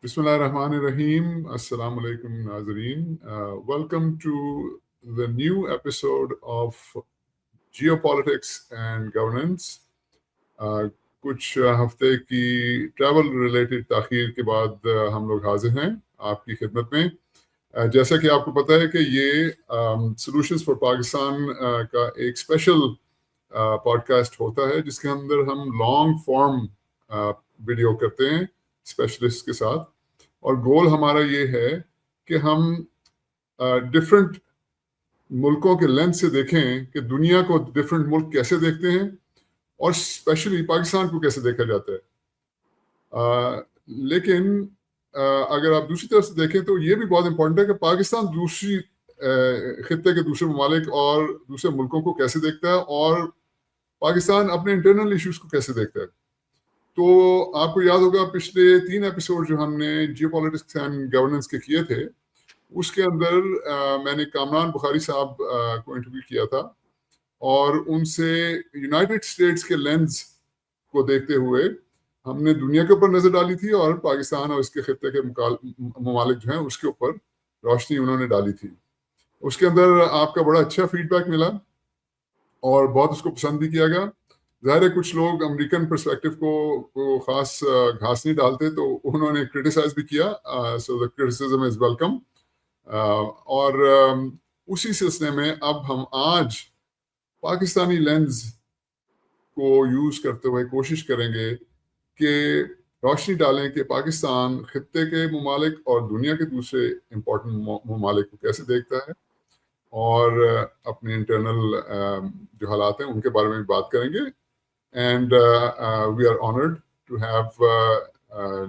بسم اللہ الرحمن الرحیم. السلام علیکم ناظرین. Welcome to the new episode of Geopolitics and Governance. کچھ ہفتے کی ٹریول ریلیٹڈ تاخیر کے بعد ہم لوگ حاضر ہیں آپ کی خدمت میں. جیسا کہ آپ کو پتہ ہے کہ یہ سولوشنز فار پاکستان کا ایک اسپیشل پوڈ کاسٹ ہوتا ہے جس کے اندر ہم لانگ فارم ویڈیو کرتے ہیں اسپیشلسٹ کے ساتھ، اور گول ہمارا یہ ہے کہ ہم ڈفرینٹ ملکوں کے لینس سے دیکھیں کہ دنیا کو ڈفرینٹ ملک کیسے دیکھتے ہیں اور اسپیشلی پاکستان کو کیسے دیکھا جاتا ہے. لیکن اگر آپ دوسری طرف سے دیکھیں تو یہ بھی بہت امپورٹنٹ ہے کہ پاکستان دوسری خطے کے دوسرے ممالک اور دوسرے ملکوں کو کیسے دیکھتا ہے، اور پاکستان اپنے انٹرنل ایشوز کو کیسے دیکھتا ہے. تو آپ کو یاد ہوگا پچھلے 3 ایپیسوڈ جو ہم نے جیو پالیٹکس اینڈ گورننس کے کیے تھے، اس کے اندر میں نے کامران بخاری صاحب کو انٹرویو کیا تھا، اور ان سے یونائٹڈ اسٹیٹس کے لینز کو دیکھتے ہوئے ہم نے دنیا کے اوپر نظر ڈالی تھی، اور پاکستان اور اس کے خطے کے ممالک جو ہیں اس کے اوپر روشنی انہوں نے ڈالی تھی. اس کے اندر آپ کا بڑا اچھا فیڈ بیک ملا اور بہت اس کو پسند بھی کیا گیا. ظاہر ہے کچھ لوگ امریکن پرسپیکٹو کو خاص گھاس نہیں ڈالتے، تو انہوں نے کرٹیسائز بھی کیا. سو دا کرٹیسزم از ویلکم. اور اسی سلسلے میں اب ہم آج پاکستانی لینز کو یوز کرتے ہوئے کوشش کریں گے کہ روشنی ڈالیں کہ پاکستان خطے کے ممالک اور دنیا کے دوسرے امپورٹنٹ ممالک کو کیسے دیکھتا ہے، اور اپنے انٹرنل جو حالات ہیں ان کے بارے میں بات کریں گے. And we are honoured to have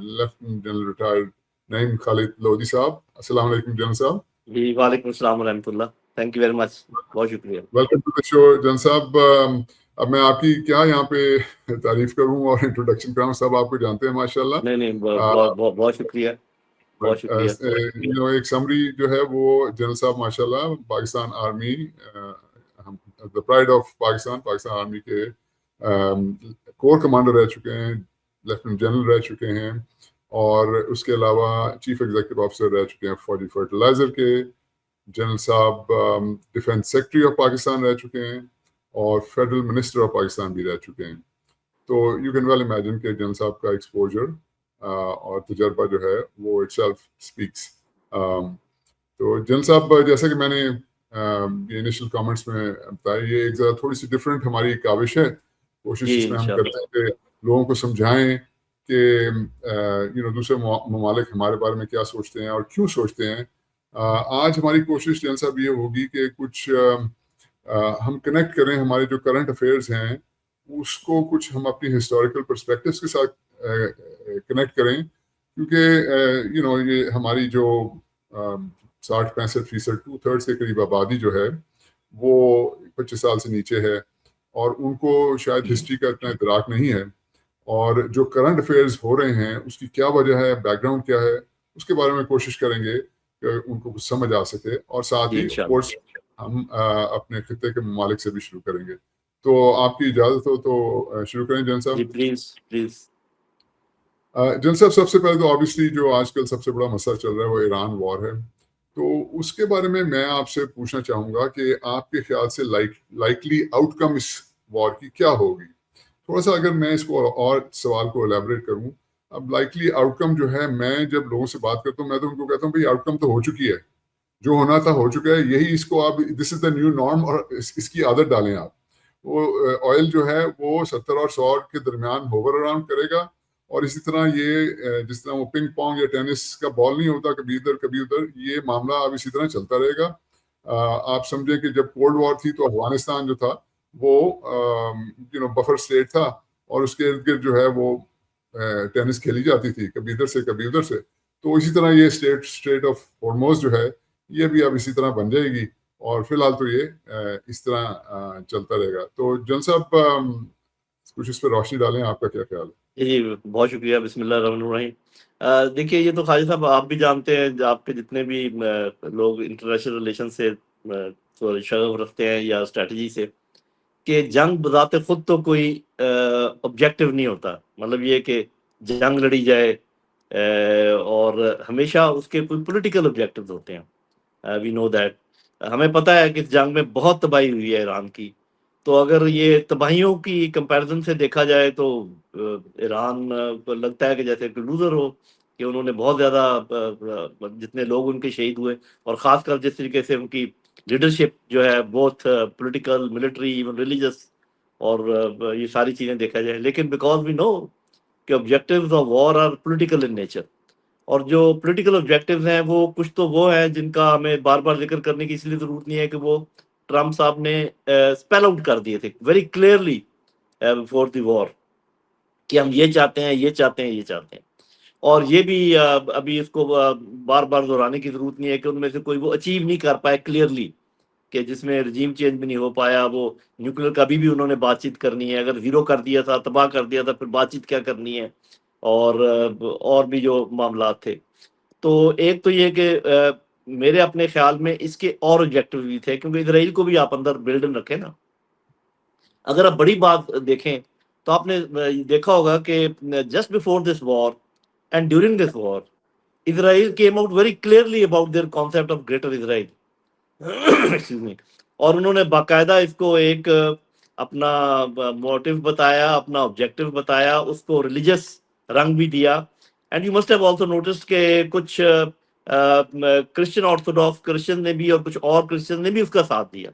lieutenant general retired Naeem Khalid Lodhi sahib. السلام علیکم جنرل صاحب. جی وعلیکم السلام ورحمۃ اللہ. تھینک یو ویری مچ، بہت شکریہ. Welcome to the show general sahib. اب میں آپ کی کیا یہاں پہ تعریف کروں اور انٹروڈکشن کراؤں، سب آپ کو جانتے ہیں ماشاء اللہ. نہیں بہت شکریہ، بہت شکریہ. ایک سمری جو ہے وہ جنرل صاحب ماشاء اللہ Pakistan army, the pride of Pakistan, Pakistan army کے کور کمانڈر رہ چکے ہیں، لیفٹیننٹ جنرل رہ چکے ہیں، اور اس کے علاوہ چیف ایگزیکٹو آفیسر رہ چکے ہیں فوجی فرٹیلائزر کے. جنرل صاحب ڈیفینس سیکرٹری آف پاکستان رہ چکے ہیں، اور فیڈرل منسٹر آف پاکستان بھی رہ چکے ہیں. تو یو کین ویل امیجن کہ جنرل صاحب کا ایکسپوجر اور تجربہ جو ہے وہ اٹ سیلف اسپیکس. تو جنرل صاحب جیسا کہ میں نے یہ انیشل کامنٹس میں بتایا، یہ ایک ذرا تھوڑی سی ڈفرینٹ ہماری کاوش ہے. کوشش اس میں ہم کرتے ہیں کہ لوگوں کو سمجھائیں کہ دوسرے ممالک ہمارے بارے میں کیا سوچتے ہیں اور کیوں سوچتے ہیں. آج ہماری کوشش جنرل صاحب یہ ہوگی کہ کچھ ہم کنیکٹ کریں ہمارے جو کرنٹ افیئرز ہیں اس کو کچھ ہم اپنی ہسٹوریکل پرسپیکٹوز کے ساتھ کنیکٹ کریں، کیونکہ یہ ہماری جو 60-65% 2/3 کے قریب آبادی جو ہے وہ 25 سال سے نیچے ہے، اور ان کو شاید ہسٹری کا اتنا ادراک نہیں ہے، اور جو کرنٹ افیئرز ہو رہے ہیں اس کی کیا وجہ ہے، بیک گراؤنڈ کیا ہے، اس کے بارے میں کوشش کریں گے کہ ان کو کچھ سمجھ آ سکے. اور ساتھ ہی آف کورس ہم اپنے خطے کے ممالک سے بھی شروع کریں گے. تو آپ کی اجازت ہو تو شروع کریں general sahib. G please. General صاحب سب سے پہلے تو آبویسلی جو آج کل سب سے بڑا مسئلہ چل رہا ہے وہ ایران وار ہے. تو اس کے بارے میں آپ سے پوچھنا چاہوں گا کہ آپ کے خیال سے لائکلی آؤٹ کم اس وار کی کیا ہوگی. تھوڑا سا اگر میں اس کو اور سوال کو الیبوریٹ کروں، اب لائکلی آؤٹ کم جو ہے، میں جب لوگوں سے بات کرتا ہوں میں تو ان کو کہتا ہوں بھائی آؤٹ کم تو ہو چکی ہے، جو ہونا تھا ہو چکا ہے، یہی اس کو آپ دس از دا نیو نارم، اور اس کی عادت ڈالیں آپ. وہ آئل جو ہے وہ 70 اور 100 کے درمیان ہوور اراؤنڈ کرے گا، اور اسی طرح یہ جس طرح وہ پنگ پونگ یا ٹینس کا بال نہیں ہوتا کبھی ادھر کبھی ادھر، یہ معاملہ اب اسی طرح چلتا رہے گا. آپ سمجھیں کہ جب کولڈ وار تھی تو افغانستان جو تھا وہ بفر اسٹیٹ تھا، اور اس کے ارد گرد جو ہے وہ ٹینس کھیلی جاتی تھی کبھی ادھر سے کبھی ادھر سے. تو اسی طرح یہ اسٹریٹ آف ہورموز جو ہے یہ بھی اب اسی طرح بن جائے گی، اور فی الحال تو یہ اس طرح چلتا رہے گا. تو جنرل صاحب کچھ اس پہ روشنی ڈالیں، آپ کا کیا خیال ہے؟ جی بہت شکریہ. بسم اللہ الرحمن الرحیم. دیکھیے یہ تو خالد صاحب آپ بھی جانتے ہیں، آپ کے جتنے بھی لوگ انٹرنیشنل ریلیشن سے شغف رکھتے ہیں یا اسٹریٹجی سے، کہ جنگ بذات خود تو کوئی آبجیکٹو نہیں ہوتا. مطلب یہ کہ جنگ لڑی جائے اور ہمیشہ اس کے کوئی پولیٹیکل آبجیکٹیوز ہوتے ہیں. وی نو دیٹ. ہمیں پتہ ہے کہ اس جنگ میں بہت تباہی ہوئی ہے ایران کی. تو اگر یہ تباہیوں کی کمپیریزن سے دیکھا جائے تو ایران کو لگتا ہے کہ جیسے کہ لوزر ہو, کہ انہوں نے بہت زیادہ جتنے لوگ ان کے شہید ہوئے, اور خاص کر جس طریقے سے ان کی لیڈرشپ جو ہے بہت پولیٹیکل, ملٹری, ایون ریلیجس, اور یہ ساری چیزیں دیکھا جائے. لیکن بیکاز وی نو کہ objectives of war are political in nature, اور جو پولیٹیکل آبجیکٹیوز ہیں وہ کچھ تو وہ ہیں جن کا ہمیں بار بار ذکر کرنے کی اس لیے ضرورت نہیں ہے کہ وہ ٹرمپ صاحب نے اسپیل آؤٹ کر دیے تھے ویری کلیئرلی بفور دی وار, کہ ہم یہ چاہتے ہیں, یہ چاہتے ہیں, یہ چاہتے ہیں. اور یہ بھی ابھی اس کو بار بار دہرانے کی ضرورت نہیں ہے کہ ان میں سے کوئی وہ اچیو نہیں کر پائے کلیئرلی, کہ جس میں رجیم چینج بھی نہیں ہو پایا. وہ نیوکلیر کا بھی انہوں نے بات چیت کرنی ہے, اگر زیرو کر دیا تھا, تباہ کر دیا تھا, پھر بات چیت کیا کرنی ہے, اور بھی جو معاملات تھے. تو ایک تو یہ کہ میرے اپنے خیال میں اس کے اور آبجیکٹو بھی تھے, کیونکہ اسرائیل کو بھی آپ اندر بلڈن رکھیں نا. اگر آپ بڑی بات دیکھیں تو آپ نے دیکھا ہوگا کہ just before this war and during this war Israel came out very clearly about their concept of greater Israel. Excuse me. اور انہوں نے باقاعدہ اس کو ایک اپنا موٹیو بتایا, اپنا آبجیکٹو بتایا, اس کو ریلیجس رنگ بھی دیا. And you must have also noticed کہ کچھ کرسچن آرتھوڈاکس کرسچن نے بھی اور کچھ اور کرسچن نے بھی اس کا ساتھ دیا,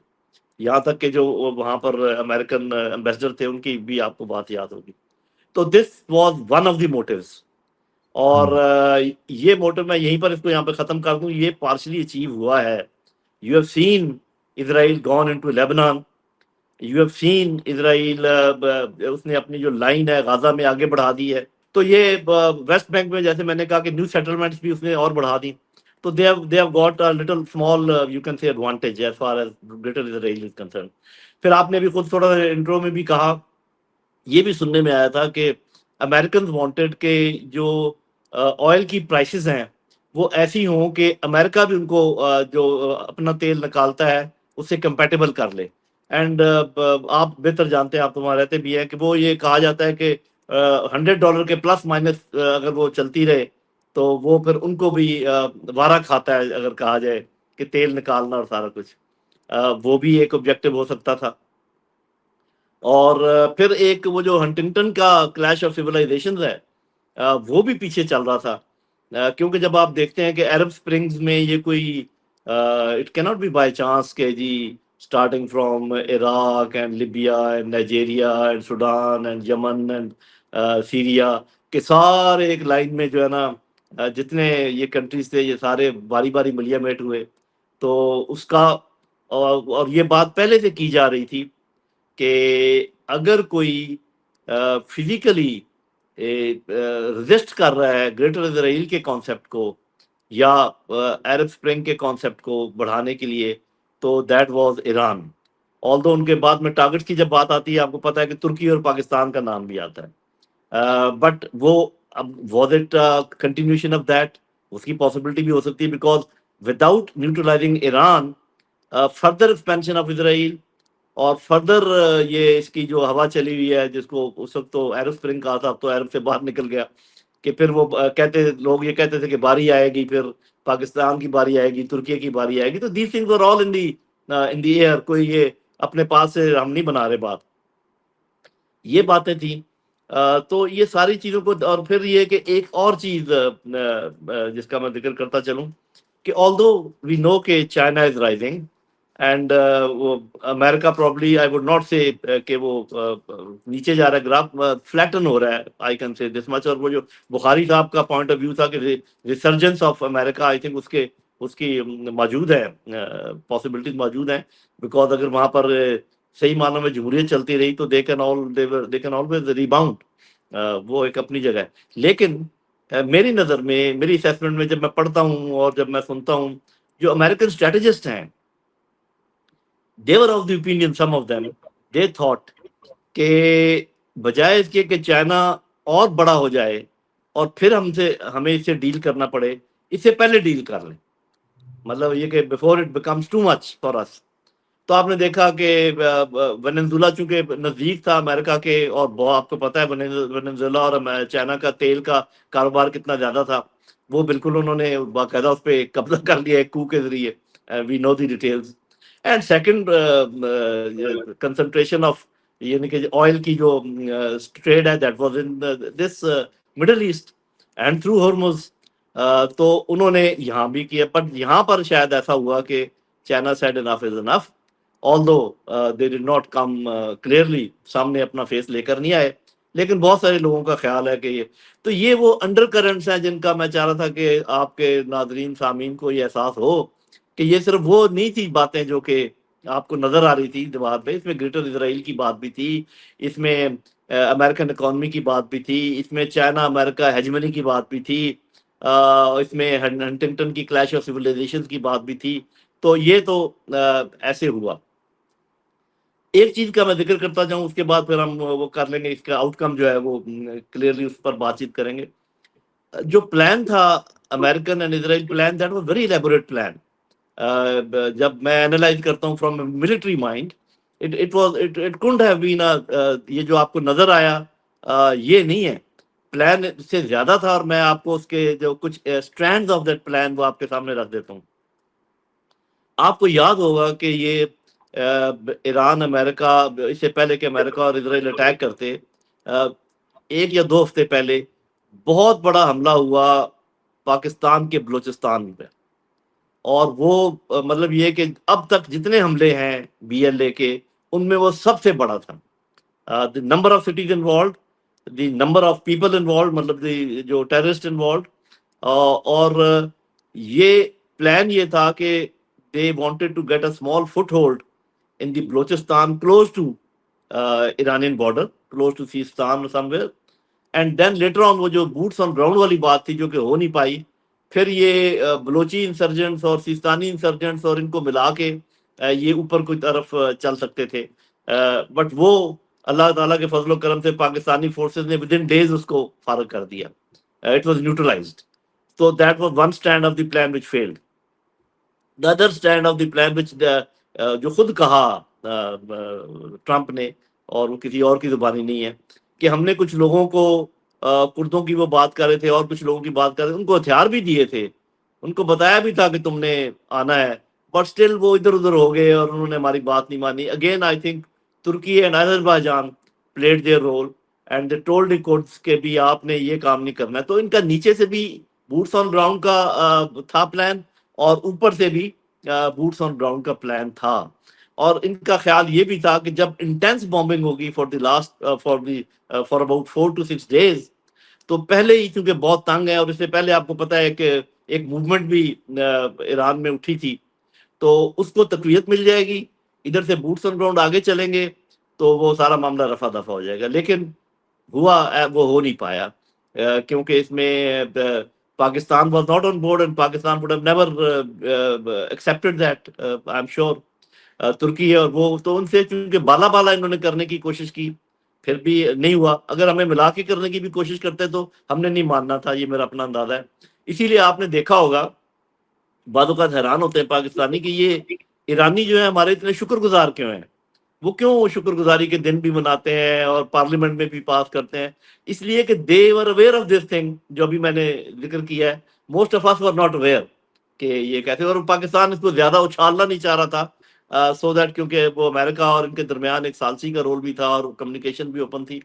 یہاں تک کہ جو وہاں پر امریکن ایمبیسڈر تھے ان کی بھی آپ کو بات یاد ہوگی. تو this was one of the motives. اور یہ موٹو میں یہیں پر اس کو یہاں پہ ختم کر دوں, یہ پارشلی اچیو ہوا ہے. You have seen Israel gone into Lebanon. You have seen Israel اس نے اپنی جو لائن ہے غازہ میں آگے بڑھا دی ہے. تو یہ ویسٹ بینک میں جیسے میں نے کہا کہ نیو سیٹلمنٹس بھی اس نے اور بڑھا دی. تو they have got a little small you can say advantage as far as greater Israel is concerned. پھر آپ نے بھی خود تھوڑا انٹرو میں بھی کہا, یہ بھی سننے میں آیا تھا کہ امریکنز وانٹیڈ کہ جو آئل کی پرائسز ہیں وہ ایسی ہوں کہ امریکہ بھی ان کو جو اپنا تیل نکالتا ہے اس سے کمپیٹیبل کر لے. اینڈ آپ بہتر جانتے ہیں, آپ تو وہاں رہتے بھی ہیں, کہ وہ یہ کہا جاتا ہے کہ $100 کے پلس مائنس اگر وہ چلتی رہے تو وہ پھر ان کو بھی وارہ کھاتا ہے, اگر کہا جائے کہ تیل نکالنا اور سارا کچھ. وہ بھی ایک آبجیکٹو ہو سکتا تھا. اور پھر ایک وہ جو ہنٹنگٹن کا کلیش آف سیولائزیشنز ہے وہ بھی پیچھے چل رہا تھا, کیونکہ جب آپ دیکھتے ہیں کہ عرب سپرنگز میں یہ کوئی اٹ کی ناٹ بی بائی چانس کہ جی starting from Iraq and Libya and Nigeria and Sudan and Yemen and Syria کے سارے ایک لائن میں جو ہے نا جتنے یہ کنٹریز تھے یہ سارے باری باری ملیا میٹ ہوئے. تو اس کا اور یہ بات پہلے سے کی جا رہی تھی کہ اگر کوئی فزیکلی رزسٹ کر رہا ہے گریٹر اسرائیل کے کانسیپٹ کو یا عرب سپرنگ کے کانسیپٹ کو بڑھانے کے لیے, تو دیٹ واز ایران. آلدو ان کے بعد میں ٹارگٹ کی جب بات آتی ہے آپ کو پتا ہے کہ ترکی اور پاکستان کا نام بھی آتا ہے, بٹ وہ اب was it continuation of that, اس کی پاسبلٹی بھی ہو سکتی ہے, because without neutralising Iran further expansion of Israel اور فردر یہ اس کی جو ہوا چلی ہوئی ہے جس کو اس وقت تو عرب سپرنگ کہا تھا, اب تو عرب سے باہر نکل گیا, کہ پھر وہ لوگ یہ کہتے تھے کہ باری آئے گی, پھر پاکستان کی باری آئے گی, ترکی کی باری آئے گی. تو these things are all in the air, کوئی یہ اپنے پاس سے ہم نہیں بنا رہے بات, یہ باتیں تھیں. تو یہ ساری چیزوں کو, اور پھر یہ کہ ایک اور چیز جس کا میں ذکر کرتا چلوں کہ آلدو وی نو کہ China is rising and America probably I would not سے کہ وہ نیچے جا رہا ہے, گراف فلیٹن ہو رہا ہے, آئی کین سے دس مچ. اور وہ جو بخاری صاحب کا پوائنٹ آف ویو تھا کہ resurgence of America, I think اس کی موجود ہے, پاسبلٹیز موجود ہیں, بیکاز اگر وہاں پر صحیح معنوں میں جمہوریت چلتی رہی تو دے کین آلویز ریباؤنڈ, وہ ایک اپنی جگہ ہے. لیکن میری نظر میں, میری اسیسمنٹ میں, جب میں پڑھتا ہوں اور جب میں سنتا ہوں, جو امریکن اسٹریٹجسٹ ہیں they were of the opinion, some of them, they thought کہ بجائے اس کے کہ چائنا اور بڑا ہو جائے اور پھر ہمیں اس سے ڈیل کرنا پڑے, اس سے پہلے ڈیل کر لیں. مطلب یہ کہ before it becomes too much for us. تو آپ نے دیکھا کہ وینزویلا چونکہ نزدیک تھا امریکہ کے، اور آپ کو پتہ ہے وینزویلا اور چائنا کا تیل کا کاروبار کتنا زیادہ تھا، وہ بالکل انہوں نے باقاعدہ اس پہ قبضہ کر لیا ایک کو کے ذریعے. We know the details. And second concentration of یعنی کہ آئل کی جو ٹریڈ ہے that was in this middle east and through Hormuz. تو انہوں نے یہاں بھی کیا، پر یہاں پر شاید ایسا ہوا کہ China said enough is enough, although they did not come clearly، سامنے اپنا فیس لے کر نہیں آئے، لیکن بہت سارے لوگوں کا خیال ہے کہ یہ وہ انڈر کرنٹس ہیں جن کا میں چاہ رہا تھا کہ آپ کے ناظرین سامعین کو یہ احساس ہو کہ یہ صرف وہ نہیں تھی باتیں جو کہ آپ کو نظر آ رہی تھی دیوار پہ. اس میں گریٹر اسرائیل کی بات بھی تھی، اس میں امریکن اکانومی کی بات بھی تھی، اس میں چائنا امریکہ ہیجمنی کی بات بھی تھی، اس میں ہنٹنگٹن کی کلیش آف سویلائزیشن کی بات بھی تھی. تو یہ تو ایسے ہوا. ایک چیز کا میں ذکر کرتا جاؤں، اس کے بعد پھر ہم وہ کر لیں گے، اس کا آؤٹ کم جو ہے وہ کلیئرلی اس پر بات چیت کریں گے. جو پلان تھا American and Israel plan, that was very elaborate plan. جب میں اینالائز کرتا ہوں from military mind, it couldn't have been یہ جو آپ کو نظر آیا یہ نہیں ہے، پلان سے زیادہ تھا. اور میں آپ کو اس کے جو کچھ اسٹرینڈز آف دیٹ پلان وہ آپ کے سامنے رکھ دیتا ہوں. آپ کو یاد ہوگا کہ یہ ایران امریکہ، اس سے پہلے کہ امریکہ اور اسرائیل اٹیک کرتے، ایک یا دو ہفتے پہلے بہت بڑا حملہ ہوا پاکستان کے بلوچستان پہ. اور وہ مطلب یہ کہ اب تک جتنے حملے ہیں بی ایل اے کے، ان میں وہ سب سے بڑا تھا. The number of cities involved, the number of people involved, مطلب جو ٹیررسٹ انوالوڈ. اور یہ پلان یہ تھا کہ they wanted to get a small foothold in the Balochistan close to Iranian border, close to Sistan or somewhere. And then later on وہ جو boots on ground والی بات تھی جو کہ ہو نہیں پائی، پھر یہ بلوچی انسرجنٹس اور سیستانی انسرجنٹس اور ان کو ملا کے یہ اوپر کوئی طرف چل سکتے تھے. بٹ وہ اللہ تعالیٰ کے فضل و کرم سے پاکستانی فورسز نے ود ان ڈیز اس کو فارغ کر دیا. It was neutralised. So that was one strand of the plan which failed. The other strand of the plan which جو خود کہا ٹرمپ نے، اور وہ کسی اور کی زبانی نہیں ہے، کہ ہم نے کچھ لوگوں کو کردوں کی وہ بات کر رہے تھے اور کچھ لوگوں کی بات کر رہے تھے، ان کو ہتھیار بھی دیے تھے، ان کو بتایا بھی تھا کہ تم نے آنا ہے، بٹ اسٹل وہ ادھر ادھر ہو گئے اور انہوں نے ہماری بات نہیں مانی. Again I think Turkey and Azerbaijan played their role and they told the Kurds کہ بھی آپ نے یہ کام نہیں کرنا ہے. تو ان کا نیچے سے بھی بوٹس آن گراؤنڈ کا تھا پلان، اور اوپر سے بھی بوٹس آن گراؤنڈ کا پلان تھا. اور ان کا خیال یہ بھی تھا کہ جب انٹینس بامبنگ ہوگی فار اباؤٹ 4 to 6 days، تو پہلے ہی چونکہ بہت تنگ ہے، اور اس سے پہلے آپ کو پتہ ہے کہ ایک موومنٹ بھی ایران میں اٹھی تھی، تو اس کو تقویت مل جائے گی، ادھر سے بوٹس آن گراؤنڈ آگے چلیں گے تو وہ سارا معاملہ رفع دفع ہو جائے گا. لیکن ہوا وہ ہو نہیں پایا، کیونکہ اس میں Pakistan was not on board and Pakistan would have never accepted that, I'm sure. ترکی ہے اور وہ تو ان سے چونکہ بالا بالا انہوں نے کرنے کی کوشش کی، پھر بھی نہیں ہوا. اگر ہمیں ملا کے کرنے کی بھی کوشش کرتے تو ہم نے نہیں ماننا تھا، یہ میرا اپنا اندازہ ہے. اسی لیے آپ نے دیکھا ہوگا بعض اوقات حیران ہوتے ہیں پاکستانی کہ یہ ایرانی جو ہیں ہمارے اتنے شکر گزار کیوں ہیں. وہ کیوں شکر گزاری کے دن بھی مناتے ہیں اور پارلیمنٹ میں بھی پاس کرتے ہیں؟ اس لیے کہ they were aware of this thing جو ابھی میں نے ذکر کیا ہے. most of us were not aware کہ یہ کہتے ہیں، اور پاکستان اس کو زیادہ اچھالنا نہیں چاہ رہا تھا سو دیٹ، کیونکہ وہ امریکہ اور ان کے درمیان ایک ثالثی کا رول بھی تھا اور کمیونیکیشن بھی اوپن تھی.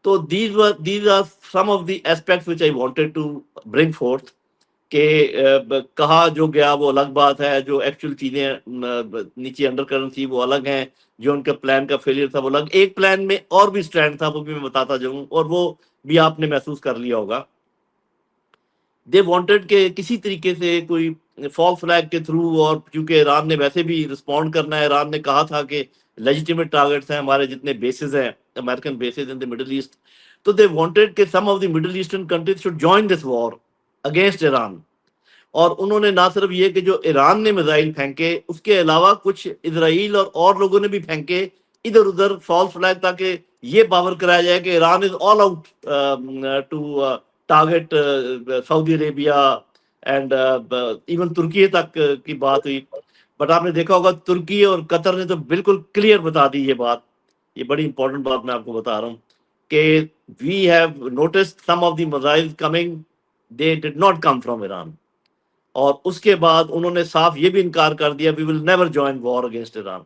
تو these are some of the aspects which I wanted to bring forth کہ کہا جو گیا وہ الگ بات ہے، جو ایکچوئل چیزیں نیچے انڈر کرنٹ تھی وہ الگ ہیں، جو ان کا پلان کا فیلئر تھا وہ الگ. ایک پلان میں اور بھی سٹرینڈ تھا، وہ بھی میں بتاتا جاؤں، اور وہ بھی آپ نے محسوس کر لیا ہوگا. دے وانٹڈ کہ کسی طریقے سے کوئی فال فلیگ کے تھرو، اور کیونکہ ایران نے ویسے بھی رسپونڈ کرنا ہے، ایران نے کہا تھا کہ لیجیٹیمیٹ ٹارگیٹس ہیں ہمارے جتنے بیسز ہیں American bases in the middle east, تو دے وانٹڈ کہ some of the middle eastern countries should join this war against Iran. اور انہوں نے نہ صرف یہ کہ جو ایران نے میزائل پھینکے، اس کے علاوہ کچھ اسرائیل اور لوگوں نے بھی پھینکے ادھر ادھر فالس فلیگ، تاکہ یہ باور کرایا جائے کہ Iran is all out to target Saudi Arabia and even Turkey تک کی بات ہوئی. بٹ آپ نے دیکھا ہوگا ترکی اور قطر نے تو بالکل کلیئر بتا دی یہ بات. یہ بڑی امپورٹنٹ بات میں آپ کو بتا رہا ہوں کہ we have noticed some of the missiles coming, they did not come from Iran. اور اس کے بعد انہوں نے صاف یہ بھی انکار کر دیا we will never join war against Iran.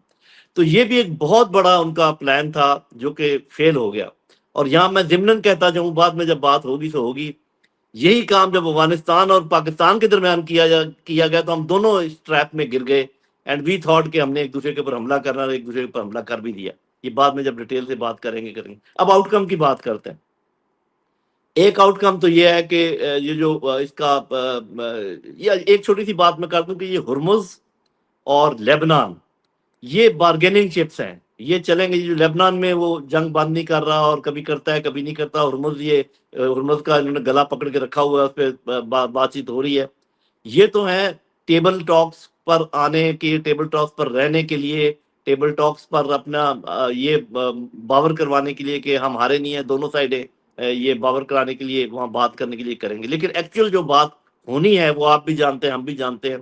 تو یہ بھی ایک بہت بڑا ان کا پلان تھا جو کہ فیل ہو گیا. اور یہاں میں ضمناً کہتا جاؤں, بعد میں جب بات ہوگی تو ہوگی, یہی کام جب افغانستان اور پاکستان کے درمیان کیا گیا تو ہم دونوں اس ٹریپ میں گر گئے, اینڈ وی تھاٹ کہ ہم نے ایک دوسرے کے اوپر حملہ کرنا, ایک دوسرے کے اوپر حملہ کر بھی دیا. یہ بعد میں جب ڈیٹیل سے بات کریں گے. اب آؤٹ کم کی بات کرتے ہیں. ایک آؤٹ کم تو یہ ہے کہ یہ جو اس کا ایک چھوٹی سی بات میں کر دوں کہ یہ ہرمز اور لیبنان یہ بارگیننگ چپس ہیں, یہ چلیں گے. جو لیبنان میں وہ جنگ بند نہیں کر رہا اور کبھی کرتا ہے کبھی نہیں کرتا, ہرمز کا انہوں نے گلا پکڑ کے رکھا ہوا ہے, اس پہ بات چیت ہو رہی ہے. یہ تو ہیں ٹیبل ٹاکس پر آنے کی, ٹیبل ٹاکس پر رہنے کے لیے, ٹیبل ٹاکس پر اپنا یہ باور کروانے کے لیے کہ ہم ہارے نہیں ہیں, دونوں سائڈیں یہ باور کرانے کے لیے وہاں بات کرنے کے لیے کریں گے. لیکن ایکچوئل جو بات ہونی ہے وہ آپ بھی جانتے ہیں, ہم بھی جانتے ہیں,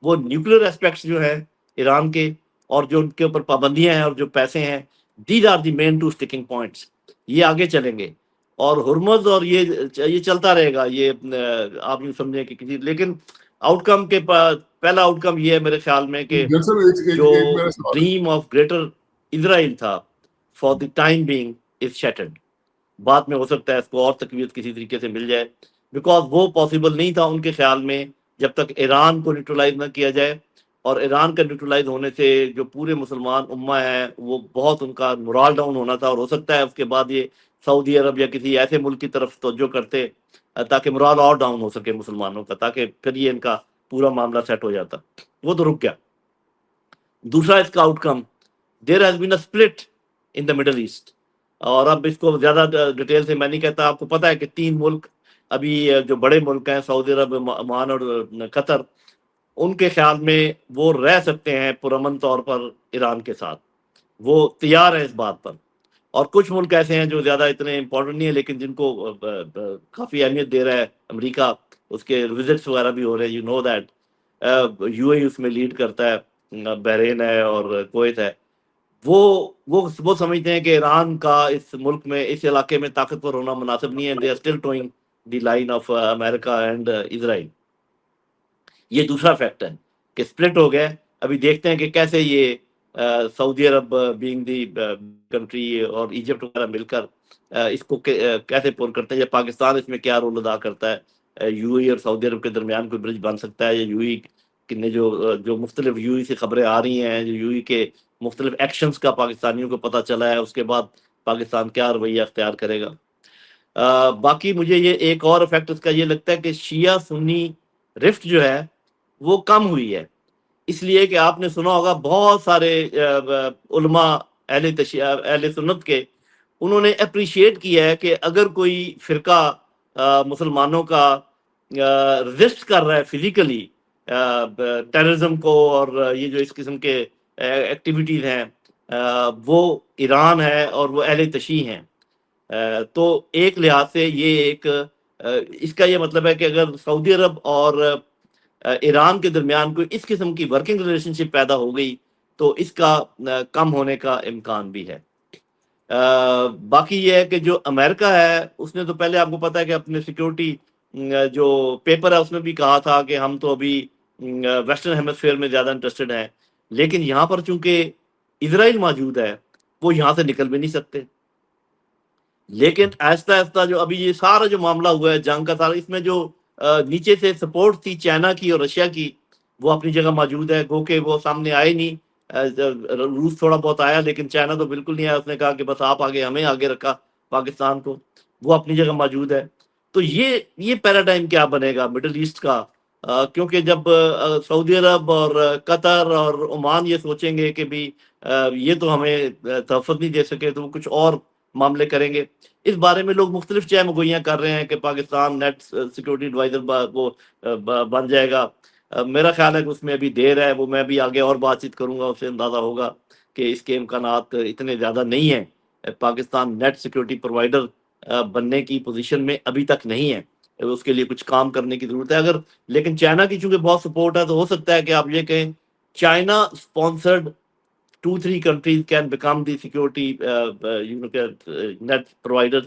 وہ نیوکلیر ایسپیکٹس جو ہیں ایران کے, اور جو ان کے اوپر پابندیاں ہیں اور جو پیسے ہیں, these are the main two sticking points. یہ آگے چلیں گے اور ہرمز اور یہ چلتا رہے گا. یہ آپ یوں سمجھیں کہ کسی, لیکن آؤٹ کم کے پہلا آؤٹ کم یہ ہے میرے خیال میں کہ جو میرا سوال ہے. ڈریم آف گریٹر اسرائیل تھا for the time being is shattered. بعد میں ہو سکتا ہے اس کو اور تقویت کسی طریقے سے مل جائے, بیکاز وہ پاسبل نہیں تھا ان کے خیال میں جب تک ایران کو نیوٹرلائز نہ کیا جائے. اور ایران کا نیوٹرلائز ہونے سے جو پورے مسلمان امہ ہے وہ بہت ان کا مورال ڈاؤن ہونا تھا, اور ہو سکتا ہے اس کے بعد یہ سعودی عرب یا کسی ایسے ملک کی طرف توجہ کرتے تاکہ مورال اور ڈاؤن ہو سکے مسلمانوں کا, تاکہ پھر یہ ان کا پورا معاملہ سیٹ ہو جاتا. وہ تو رک گیا. دوسرا اس کا outcome, there has been a split in the Middle East. اور اب اس کو زیادہ ڈیٹیل سے میں نہیں کہتا, آپ کو پتا ہے کہ 3 ملک ابھی جو بڑے ملک ہیں سعودی عرب, عمان اور قطر, ان کے خیال میں وہ رہ سکتے ہیں پرامن طور پر ایران کے ساتھ, وہ تیار ہیں اس بات پر. اور کچھ ملک ایسے ہیں جو زیادہ اتنے امپورٹنٹ نہیں ہیں لیکن جن کو کافی اہمیت دے رہا ہے امریکہ, اس کے وزٹس وغیرہ بھی ہو رہے ہیں, یو نو دیٹ. یو اے اس میں لیڈ کرتا ہے, بحرین ہے اور کویت ہے. وہ سمجھتے ہیں کہ ایران کا اس ملک میں, اس علاقے میں طاقتور ہونا مناسب نہیں ہے. They are still towing the line of America and Israel. یہ دوسرا فیکٹ ہے کہ اسپلٹ ہو گئے. ابھی دیکھتے ہیں کہ کیسے یہ سعودی عرب بینگ دی کنٹری اور ایجپٹ وغیرہ مل کر اس کو کیسے پور کرتے ہیں, یا پاکستان اس میں کیا رول ادا کرتا ہے. یو اے اور سعودی عرب کے درمیان کوئی برج بن سکتا ہے, یا یو اے نے جو مختلف یو اے سے خبریں آ رہی ہیں, جو یو اے کے مختلف ایکشنز کا پاکستانیوں کو پتہ چلا ہے, اس کے بعد پاکستان کیا رویہ اختیار کرے گا. باقی مجھے یہ ایک اور افیکٹ اس کا یہ لگتا ہے کہ شیعہ سنی رفٹ جو ہے وہ کم ہوئی ہے, اس لیے کہ آپ نے سنا ہوگا بہت سارے علماء اہل سنت کے, انہوں نے اپریشیٹ کیا ہے کہ اگر کوئی فرقہ مسلمانوں کا رزسٹ کر رہا ہے فزیکلی ٹیررزم کو, اور یہ جو اس قسم کے ایکٹیویٹیز ہیں, وہ ایران ہے اور وہ اہل تشیع ہیں. تو ایک لحاظ سے یہ ایک اس کا یہ مطلب ہے کہ اگر سعودی عرب اور ایران کے درمیان کوئی اس قسم کی ورکنگ ریلیشن شپ پیدا ہو گئی تو اس کا کم ہونے کا امکان بھی ہے. باقی یہ ہے کہ جو امریکہ ہے اس نے تو پہلے آپ کو پتا ہے کہ اپنے سیکیورٹی جو پیپر ہے اس میں بھی کہا تھا کہ ہم تو ابھی ویسٹرن ہیمسفیئر میں زیادہ انٹرسٹڈ ہیں, لیکن یہاں پر چونکہ اسرائیل موجود ہے وہ یہاں سے نکل بھی نہیں سکتے. لیکن آہستہ آہستہ جو ابھی یہ سارا جو معاملہ ہوا ہے جنگ کا سارا, اس میں جو نیچے سے سپورٹ تھی چائنا کی اور رشیا کی وہ اپنی جگہ موجود ہے, گو کہ وہ سامنے آئے نہیں. روس تھوڑا بہت آیا لیکن چائنا تو بالکل نہیں آیا, اس نے کہا کہ بس آپ آگے, ہمیں آگے رکھا پاکستان کو, وہ اپنی جگہ موجود ہے. تو یہ پیراڈائم کیا بنے گا مڈل ایسٹ کا, کیونکہ جب سعودی عرب اور قطر اور عمان یہ سوچیں گے کہ بھی یہ تو ہمیں تحفظ نہیں دے سکے تو وہ کچھ اور معاملے کریں گے. اس بارے میں لوگ مختلف چہ مگوئیاں کر رہے ہیں کہ پاکستان نیٹ سیکورٹی ایڈوائزر وہ بن جائے گا. میرا خیال ہے کہ اس میں ابھی دیر ہے, وہ میں بھی آگے اور بات چیت کروں گا, اس سے اندازہ ہوگا کہ اس کے امکانات اتنے زیادہ نہیں ہیں. پاکستان نیٹ سیکورٹی پرووائڈر بننے کی پوزیشن میں ابھی تک نہیں ہے, اس کے لیے کچھ کام کرنے کی ضرورت ہے. اگر لیکن چائنا کی چونکہ بہت سپورٹ ہے تو ہو سکتا ہے کہ آپ یہ کہیں China sponsored 2-3 countries can become the security net providers,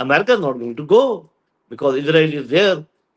America is not going to go because Israel is there.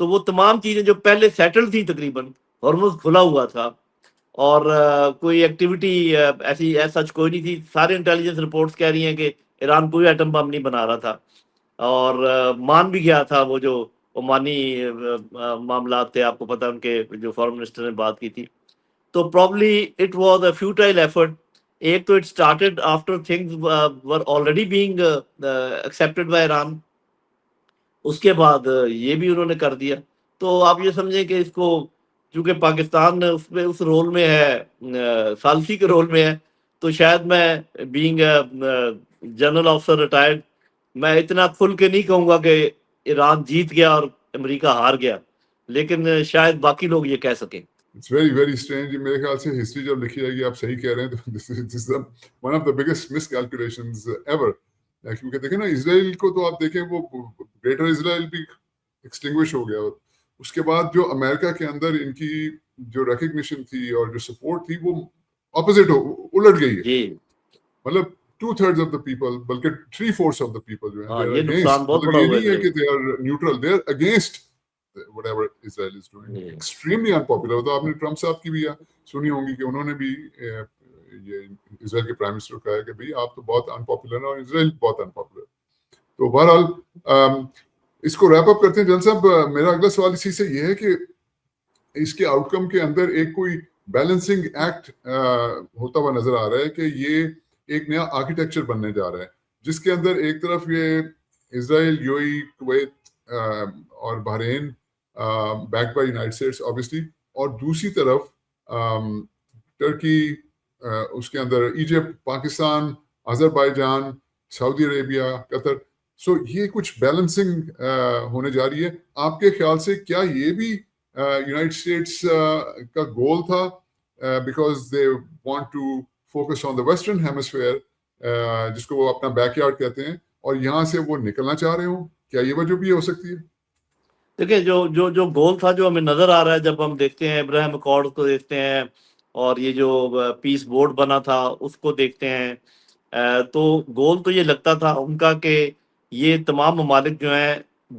تو وہ تمام چیزیں جو پہلے سیٹل تھی تقریباً، ہرمز کھلا ہوا تھا اور کوئی ایکٹیویٹی ایسی سچ کوئی نہیں تھی. سارے انٹیلیجنس رپورٹس کہہ رہی ہیں کہ ایران کوئی ایٹم بم نہیں بنا رہا تھا، اور مان بھی گیا تھا وہ جو عمانی معاملات تھے، آپ کو پتہ ان کے جو فارن منسٹر نے بات کی تھی. تو probably it was a futile effort. ایک تو it started after things were already being accepted by Iran, اس کے بعد یہ بھی انہوں نے کر دیا. تو آپ یہ سمجھیں کہ اس کو، چونکہ پاکستان اس میں اس رول میں ہے، ثالثی کے رول میں ہے، تو شاید میں بینگ جنرل آفیسر ریٹائرڈ، میں اتنا کھل کے نہیں کہوں گا کہ ایران جیت گیا اور امریکہ ہار گیا، لیکن شاید باقی لوگ یہ کہہ سکیں. It's very, very strange. میرے خیال سے ہسٹری جب لکھی جائے گی، آپ صحیح کہہ رہے ہیں، تو this is one of the biggest miscalculations ever. کیونکہ دیکھیں نا، اسرائیل کو تو آپ دیکھیں، وہ گریٹر اسرائیل بھی ایکسٹنگوش ہو گیا. اس کے بعد جو امریکہ کے اندر ان کی جو ریکگنیشن تھی اور جو سپورٹ تھی، وہ اپوزٹ الٹ گئی ہے. جی مطلب 2/3 of the people، بلکہ 3/4 of the people جو ہیں ہاں، they are یہ نقصان against. بہت مطلب بڑا یہ ہوا نہیں ہے اسرائیل. کہ they are neutral, they are against whatever Israel is doing. G. Extremely unpopular. تو آپ نے ٹرمپ صاحب کی بھی سنی ہوں گی کہ انہوں نے بھی یہ اسرائیل کے پرائم منسٹر کو کہا کہ بھئی آپ تو بہت انپاپولر ہیں اور اسرائیل بہت انپاپولر. تو بہرحال اس کو ریپ اپ کرتے ہیں. جنرل صاحب، میرا اگلا سوال اسی سے یہ ہے کہ اس کے آؤٹ کم کے اندر ایک کوئی بیلنسنگ ایکٹ ہوتا ہوا نظر آ رہا ہے کہ یہ ایک نیا آرکیٹیکچر بننے جا رہا ہے، جس کے اندر ایک طرف یہ اسرائیل، یو اے ای، کویت اور Bahrain back by United States obviously, اور دوسری طرف ٹرکی، اس کے اندر ایجپٹ، پاکستان، آذربائیجان، سعودی عربیہ، قطر. سو یہ کچھ بیلنسنگ ہونے جا رہی ہے. آپ کے خیال سے کیا یہ بھی یونائٹڈ اسٹیٹس کا گول تھا، because they want to focus on the western hemisphere, جس کو وہ اپنا بیک یارڈ کہتے ہیں، اور یہاں سے وہ نکلنا چاہ رہے ہوں؟ کیا یہ وجہ بھی ہو سکتی ہے؟ دیکھیں، جو گول تھا، جو ہمیں نظر آ رہا ہے جب ہم دیکھتے ہیں ابراہیم اکارڈ کو دیکھتے ہیں، اور یہ جو پیس بورڈ بنا تھا اس کو دیکھتے ہیں، تو گول تو یہ لگتا تھا ان کا کہ یہ تمام ممالک جو ہیں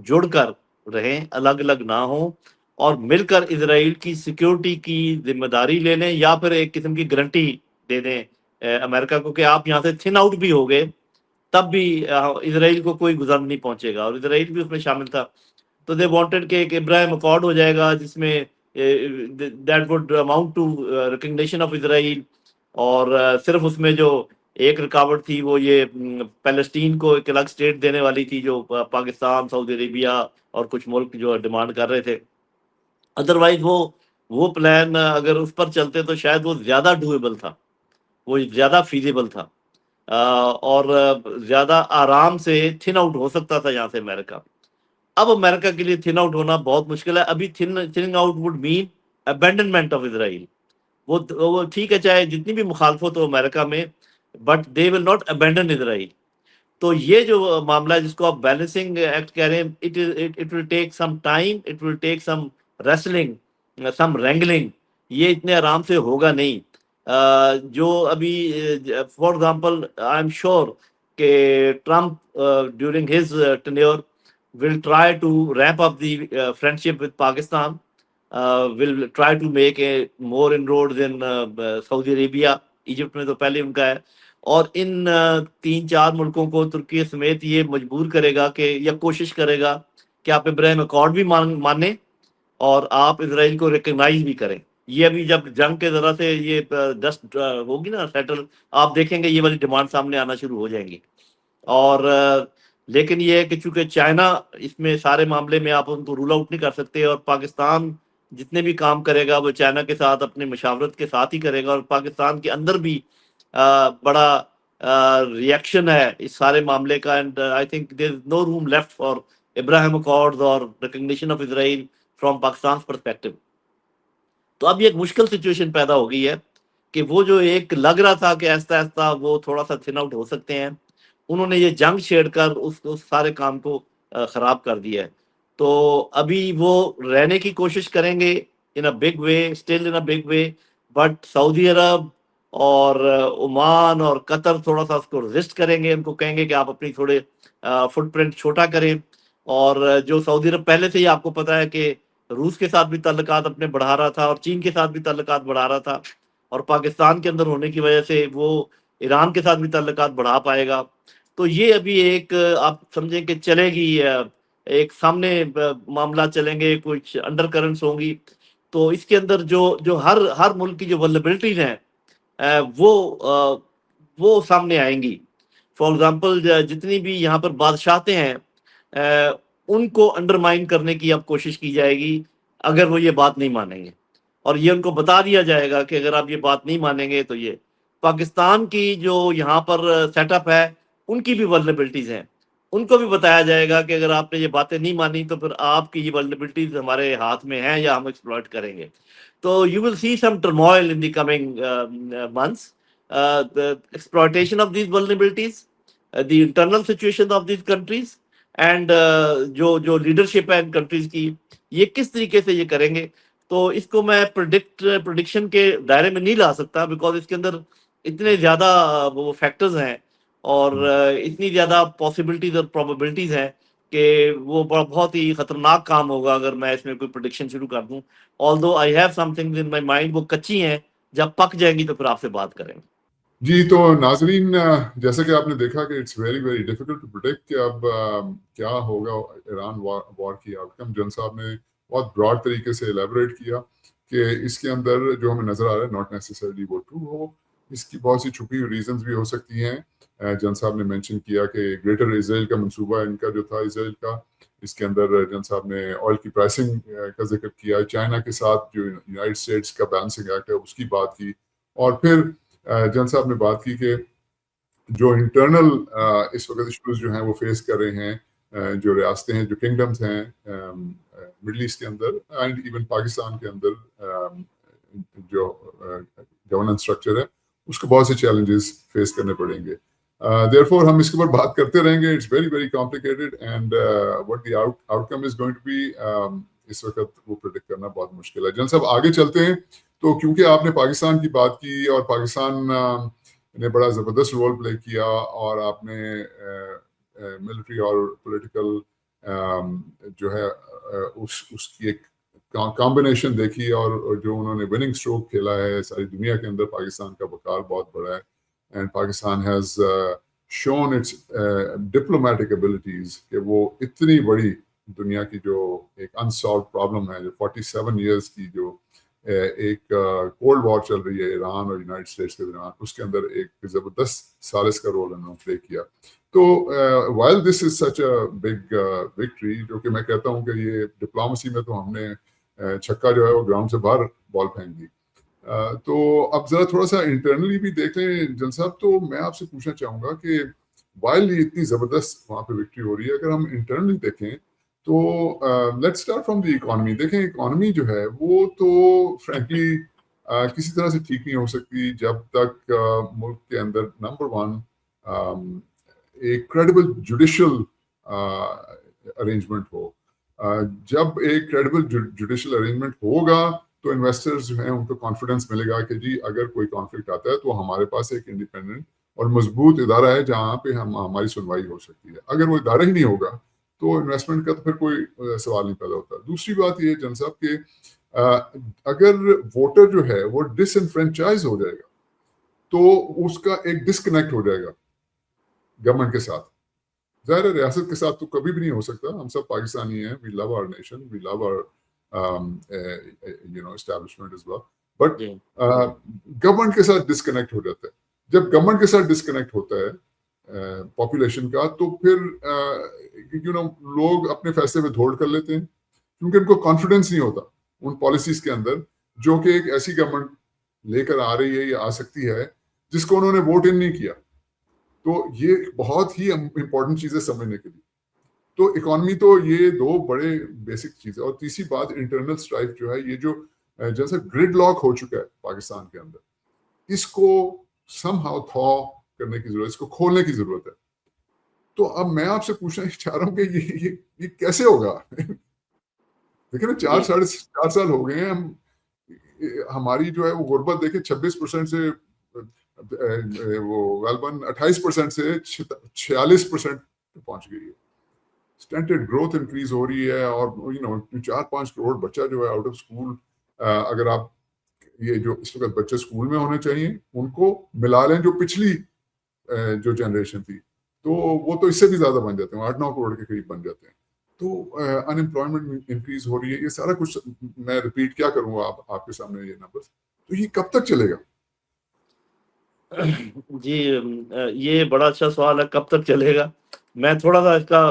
جڑ کر رہیں، الگ الگ نہ ہوں، اور مل کر اسرائیل کی سیکیورٹی کی ذمہ داری لے لیں، یا پھر ایک قسم کی گارنٹی دے دیں امریکہ کو کہ آپ یہاں سے تھن آؤٹ بھی ہو گئے تب بھی اسرائیل کو کوئی گزر نہیں پہنچے گا، اور اسرائیل بھی اس میں شامل تھا. تو دے وانٹڈ کہ ایک ابراہیم اکارڈ ہو جائے گا جس میں that would amount to recognition of Israel, اور صرف اس میں جو ایک رکاوٹ تھی وہ یہ پیلسٹین کو ایک الگ اسٹیٹ دینے والی تھی، جو پاکستان، سعودی عربیہ اور کچھ ملک جو ڈیمانڈ کر رہے تھے. ادروائز وہ پلان اگر اس پر چلتے تو شاید وہ زیادہ ڈویبل تھا، وہ زیادہ فیزیبل تھا، اور زیادہ آرام سے تھن آؤٹ ہو سکتا تھا یہاں سے امریکہ. اب امریکہ کے لیے تھن آؤٹ ہونا بہت مشکل ہے. ابھی thinning out would mean ابینڈنمنٹ of Israel. وہ ٹھیک ہے، چاہے جتنی بھی مخالفت ہو امریکہ میں، but they will not abandon Israel. تو یہ جو معاملہ ہے جس کو آپ بیلنسنگ ایکٹ کہہ رہے ہیں، it will take some time, it will take some wrestling, some wrangling. یہ اتنے آرام سے ہوگا نہیں. جو ابھی for example I am sure کہ Trump during his tenure will try to ramp up the friendship with Pakistan, will try to make a more inroads in Saudi Arabia. Egypt میں تو پہلے ان کا ہے، اور ان 3-4 ملکوں کو ترکی سمیت یہ مجبور کرے گا کہ، یا کوشش کرے گا کہ آپ ابراہیم اکارڈ بھی مانیں اور آپ اسرائیل کو ریکگنائز بھی کریں. یہ ابھی جب جنگ کے ذرا سے یہ ڈسٹ ہوگی نا سیٹل، آپ دیکھیں گے یہ والی ڈیمانڈ سامنے آنا شروع ہو جائیں گی. اور لیکن یہ ہے کہ چونکہ چائنا اس میں سارے معاملے میں آپ ان کو رول آؤٹ نہیں کر سکتے، اور پاکستان جتنے بھی کام کرے گا وہ چائنا کے ساتھ اپنے مشاورت کے ساتھ ہی کرے گا، اور پاکستان کے اندر بھی بڑا ریئیکشن ہے اس سارے معاملے کا. And I think there is no room left for Abraham accords اور recognition of Israel from Pakistan perspective. تو اب یہ ایک مشکل سچویشن پیدا ہو گئی ہے کہ وہ جو ایک لگ رہا تھا کہ آہستہ آہستہ وہ تھوڑا سا تھن آؤٹ ہو سکتے ہیں، انہوں نے یہ جنگ چھیڑ کر اس سارے کام کو خراب کر دیا ہے. تو ابھی وہ رہنے کی کوشش کریں گے in a big way, still in a big way, but Saudi Arab اور عمان اور قطر تھوڑا سا اس کو رزسٹ کریں گے، ان کو کہیں گے کہ آپ اپنی تھوڑے فٹ پرنٹ چھوٹا کریں. اور جو سعودی عرب پہلے سے ہی آپ کو پتا ہے کہ روس کے ساتھ بھی تعلقات اپنے بڑھا رہا تھا اور چین کے ساتھ بھی تعلقات بڑھا رہا تھا، اور پاکستان کے اندر ہونے کی وجہ سے وہ ایران کے ساتھ بھی تعلقات بڑھا پائے گا. تو یہ ابھی ایک آپ سمجھیں کہ چلے گی، ایک سامنے معاملات چلیں گے، کچھ انڈر کرنٹس ہوں گی. تو اس کے اندر جو ہر ملک کی جو ولنریبلٹیز ہیں وہ سامنے آئیں گی. فار ایگزامپل جتنی بھی یہاں پر بادشاہتیں ہیں ان کو انڈرمائن کرنے کی اب کوشش کی جائے گی اگر وہ یہ بات نہیں مانیں گے، اور یہ ان کو بتا دیا جائے گا کہ اگر آپ یہ بات نہیں مانیں گے تو یہ پاکستان کی جو یہاں پر سیٹ اپ ہے ان کی بھی ولنریبلٹیز ہیں، ان کو بھی بتایا جائے گا کہ اگر آپ نے یہ باتیں نہیں مانی تو پھر آپ کی یہ ولنریبلٹیز ہمارے ہاتھ میں ہیں یا ہم ایکسپلائٹ کریں گے. تو you will see some turmoil in the coming months, the exploitation of these vulnerabilities, the internal situation of these countries, and جو لیڈرشپ ہے ان کنٹریز کی یہ کس طریقے سے یہ کریں گے. تو اس کو میں پروڈکشن کے دائرے میں نہیں لا سکتا، بیکاز اس کے اندر اتنے زیادہ وہ فیکٹرز ہیں اور اتنی زیادہ پاسبلٹیز اور پروبیبلٹیز ہیں کہ وہ بہت ہی خطرناک کام ہوگا اگر میں اس میں کوئی پروڈکشن شروع کر دوں. although I have some things in my mind، وہ کچی ہیں، جب پک جائیں گی تو پھر آپ سے بات کریں گے. جی تو ناظرین، جیسا کہ آپ نے دیکھا کہ it's very very difficult to predict کہ اب کیا ہوگا ایران وار کی آؤٹ کم. جن صاحب نے بہت براڈ طریقے سے ایلیبریٹ کیا کہ اس کے اندر جو ہمیں نظر آ رہا ہے ناٹ نیسسرلی وہ ٹرو ہو، اس کی بہت سی چھپی ہوئی ریزنز بھی ہو سکتی ہیں. جن صاحب نے مینشن کیا کہ گریٹر اسرائیل کا منصوبہ ان کا جو تھا اسرائیل کا، اس کے اندر جن صاحب نے آئل کی پرائسنگ کا ذکر کیا، چائنا کے ساتھ جو یونائٹڈ اسٹیٹس کا بیلنسنگ ایکٹ ہے اس کی بات کی، اور پھر جن صاحب نے بات کی کہ جو انٹرنل اس وقت ایشوز جو ہیں وہ فیس کر رہے ہیں جو ریاستیں ہیں، جو کنگڈمز ہیں مڈل ایسٹ کے اندر اینڈ ایون پاکستان کے اندر، جو گورننس اسٹرکچر ہے اس کو بہت سے چیلنجز فیس کرنے پڑیں گے. therefore ہم اس کے اوپر بات کرتے رہیں گے. It's very very complicated and what the outcome is going to be اس وقت وہ پریڈکٹ کرنا بہت مشکل ہے. جن صاحب آگے چلتے ہیں تو کیونکہ آپ نے پاکستان کی بات کی اور پاکستان نے بڑا زبردست رول پلے کیا اور آپ نے ملٹری اور پولیٹیکل جو ہے اس کی ایک کمبینیشن دیکھی، اور جو انہوں نے وننگ اسٹروک کھیلا ہے ساری دنیا کے اندر، پاکستان کا وقار بہت بڑا ہے. And Pakistan has shown its diplomatic abilities کہ وہ اتنی بڑی دنیا کی جو ایک انسالوڈ پرابلم ہے، جو 47 ایئرس کی جو ایک کولڈ وار چل رہی ہے ایران اور یونائٹڈ اسٹیٹس کے درمیان، اس کے اندر ایک زبردست ثالث کا رول انہوں نے پلے کیا. تو while this is such a big victory، جو کہ میں کہتا ہوں کہ یہ ڈپلومسی میں تو ہم نے چھکا جو ہے وہ گراؤنڈ سے باہر بال پھینک دی. تو اب ذرا تھوڑا سا انٹرنلی بھی دیکھ لیں جن صاحب. تو میں آپ سے پوچھنا چاہوں گا کہ while یہ اتنی زبردست وہاں پہ وکٹری ہو رہی ہے، اگر ہم انٹرنلی دیکھیں تو let start from the economy. دیکھیں اکانومی جو ہے وہ تو فرینکلی کسی طرح سے ٹھیک نہیں ہو سکتی جب تک ملک کے اندر نمبر ون ایک کریڈیبل جوڈیشل ارینجمنٹ ہو. جب ایک کریڈیبل جوڈیشل ارینجمنٹ ہوگا تو انویسٹرز جو ہیں ان کو کانفیڈنس ملے گا کہ جی اگر کوئی کانفلکٹ آتا ہے تو ہمارے پاس ایک انڈیپینڈنٹ اور مضبوط ادارہ ہے جہاں پہ ہماری سنوائی ہو سکتی ہے. اگر وہ ادارہ ہی نہیں ہوگا تو انویسٹمنٹ کا تو پھر کوئی سوال نہیں پیدا ہوتا. دوسری بات یہ جن صاحب کہ اگر ووٹر جو ہے وہ ڈس انفرینچائز ہو جائے گا تو اس کا ایک ڈسکنیکٹ ہو جائے گا گورنمنٹ کے ساتھ. ظاہر ہے ریاست کے ساتھ تو کبھی بھی نہیں ہو سکتا، ہم سب پاکستانی ہیں، we love our nation, we love our establishment as well، but government کے ساتھ ڈسکنیکٹ ہو جاتا ہے. جب گورنمنٹ کے ساتھ ڈسکنیکٹ ہوتا ہے پاپولیشن کا تو پھر لوگ اپنے فیصلے میں دھوڑ کر لیتے ہیں کیونکہ ان کو کانفیڈنس نہیں ہوتا ان پالیسیز کے اندر جو کہ ایک ایسی گورنمنٹ لے کر آ رہی ہے یا آ سکتی ہے جس کو انہوں نے ووٹ ان نہیں کیا. تو یہ بہت ہی امپورٹنٹ چیز ہے سمجھنے کے لیے. تو اکانومی تو یہ دو بڑے بیسک چیزیں. اور تیسری بات انٹرنل اسٹرائف جو ہے، یہ جو جیسے گریڈ لاک ہو چکا ہے پاکستان کے اندر، اس کو سم ہاؤ تھا کرنے کی ضرورت، اس کو کھولنے کی ضرورت ہے. تو اب میں آپ سے پوچھنا چاہ رہا ہوں کہ یہ کیسے ہوگا؟ دیکھیں نا 4 سال ہو گئے ہیں، ہماری جو ہے وہ غربت دیکھیں 26% سے وہ غالباً 28% سے 46% پہنچ گئی ہے. اسٹینڈرڈ گروتھ انکریز ہو رہی ہے، اور 4-5 کروڑ بچہ جو ہے آؤٹ آف اسکول، اگر آپ یہ جو اس وقت بچے اسکول میں ہونے چاہیے ان کو ملا لیں جو پچھلی جو جنریشن تھی، تو وہ تو اس سے بھی زیادہ بن جاتے ہیں، 8-9 کروڑ کے قریب بن جاتے ہیں. تو ان امپلائمنٹ انکریز ہو رہی ہے. یہ سارا کچھ میں ریپیٹ کیا کروں گا آپ کے سامنے یہ نمبر. تو یہ کب تک چلے گا؟ جی یہ بڑا اچھا سوال ہے، کب تک چلے گا. میں تھوڑا سا اس کا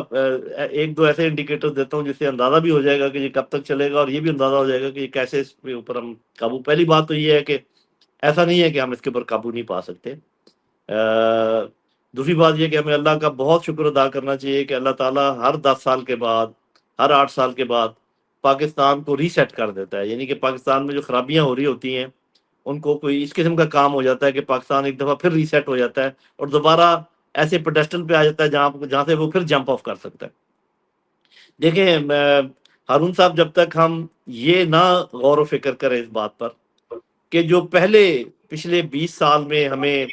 ایک دو ایسے انڈیکیٹر دیتا ہوں جس سے اندازہ بھی ہو جائے گا کہ یہ کب تک چلے گا، اور یہ بھی اندازہ ہو جائے گا کہ یہ کیسے اس کے اوپر ہم قابو. پہلی بات تو یہ ہے کہ ایسا نہیں ہے کہ ہم اس کے اوپر قابو نہیں پا سکتے. دوسری بات یہ کہ ہمیں اللہ کا بہت شکر ادا کرنا چاہیے کہ اللہ تعالیٰ ہر 10 سال کے بعد، ہر 8 سال کے بعد پاکستان کو ریسیٹ کر دیتا ہے. یعنی کہ پاکستان میں جو خرابیاں ہو رہی ہوتی ہیں ان کو کوئی اس قسم کا کام ہو جاتا ہے کہ پاکستان ایک دفعہ پھر ریسیٹ ہو جاتا ہے اور دوبارہ ایسے پیڈسٹل پہ آ جاتا ہے جہاں سے وہ پھر جمپ آف کر سکتا ہے. دیکھیں ہارون صاحب، جب تک ہم یہ نہ غور و فکر کریں اس بات پر کہ جو پچھلے 20 سال میں ہمیں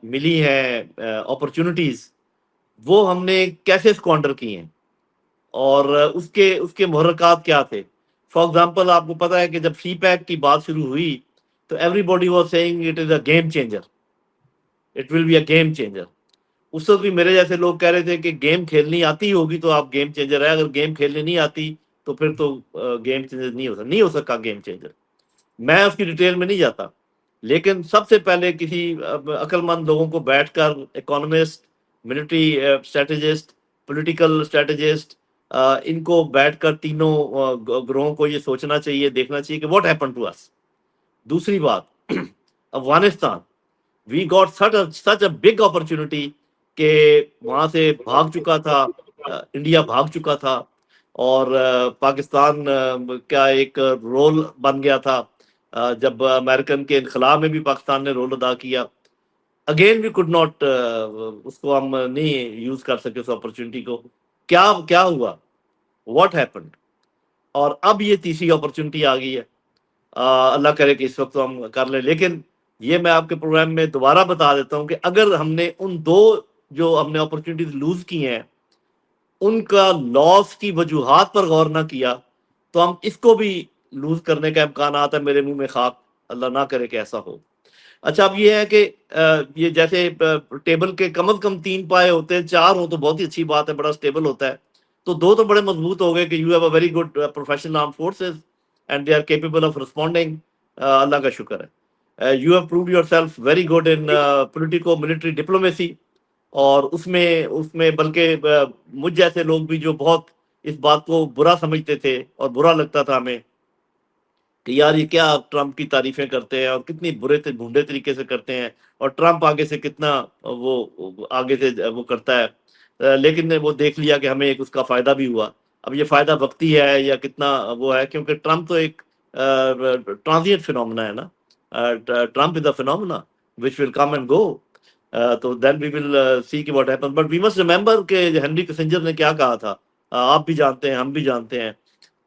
ملی ہیں اپرچونٹیز، وہ ہم نے کیسے اسکوانڈر کی ہیں اور اس کے محرکات کیا تھے. فار ایگزامپل آپ کو پتا ہے کہ جب سی پیک کی بات شروع ہوئی تو everybody was saying it is a game changer, it will be a game changer. اس وقت بھی میرے جیسے لوگ کہہ رہے تھے کہ گیم کھیلنی آتی ہوگی تو آپ گیم چینجر ہے، اگر گیم کھیلنے نہیں آتی تو پھر تو گیم چینجر نہیں ہو سکا گیم چینجر. میں اس کی ڈیٹیل میں نہیں جاتا، لیکن سب سے پہلے کسی عقل مند لوگوں کو بیٹھ کر، economist, military strategist, political strategist, ان کو بیٹھ کر تینوں گروہوں کو یہ سوچنا چاہیے، دیکھنا چاہیے کہ واٹ ہیپن ٹو اس. دوسری بات، Afghanistan, we got such a big opportunity کہ وہاں سے بھاگ چکا تھا، انڈیا بھاگ چکا تھا، اور پاکستان کا ایک رول بن گیا تھا. جب امریکن کے انخلا میں بھی پاکستان نے رول ادا کیا. اگین وی کوڈ ناٹ، اس کو ہم نہیں یوز کر سکے اس اپرچونٹی کو. کیا ہوا، واٹ ہیپنڈ. اور اب یہ تیسری اپرچونٹی آ گئی ہے، اللہ کرے کہ اس وقت ہم کر لیں. لیکن یہ میں آپ کے پروگرام میں دوبارہ بتا دیتا ہوں کہ اگر ہم نے ان دو جو ہم نے اپرچونٹیز لوز کی ہیں ان کا لاس کی وجوہات پر غور نہ کیا تو ہم اس کو بھی لوز کرنے کا امکانات ہے. میرے منہ میں خاک، اللہ نہ کرے کہ ایسا ہو. اچھا، اب یہ ہے کہ یہ جیسے ٹیبل کے کم از کم 3 پائے ہوتے ہیں، 4 ہو تو بہت ہی اچھی بات ہے، بڑا سٹیبل ہوتا ہے. تو 2 تو بڑے مضبوط ہو گئے کہ you have a very good professional arm forces and they are capable of responding. اللہ کا شکر ہے. You have proved yourself very good in politico military diplomacy. اور اس میں بلکہ مجھ جیسے لوگ بھی جو بہت اس بات کو برا سمجھتے تھے اور برا لگتا تھا ہمیں کہ یار یہ کیا ٹرمپ کی تعریفیں کرتے ہیں اور کتنی بھونڈے طریقے سے کرتے ہیں، اور ٹرمپ آگے سے کتنا وہ آگے سے وہ کرتا ہے. لیکن وہ دیکھ لیا کہ ہمیں ایک اس کا فائدہ بھی ہوا. اب یہ فائدہ وقتی ہے یا کتنا وہ ہے، کیونکہ ٹرمپ تو ایک ٹرانزینٹ فینومنا ہے نا. Trump is a phenomena which will come and go. تو then we will see کہ what happens. But we must remember کہ ہنری کسنجر نے کیا کہا تھا، آپ بھی جانتے ہیں، ہم بھی جانتے ہیں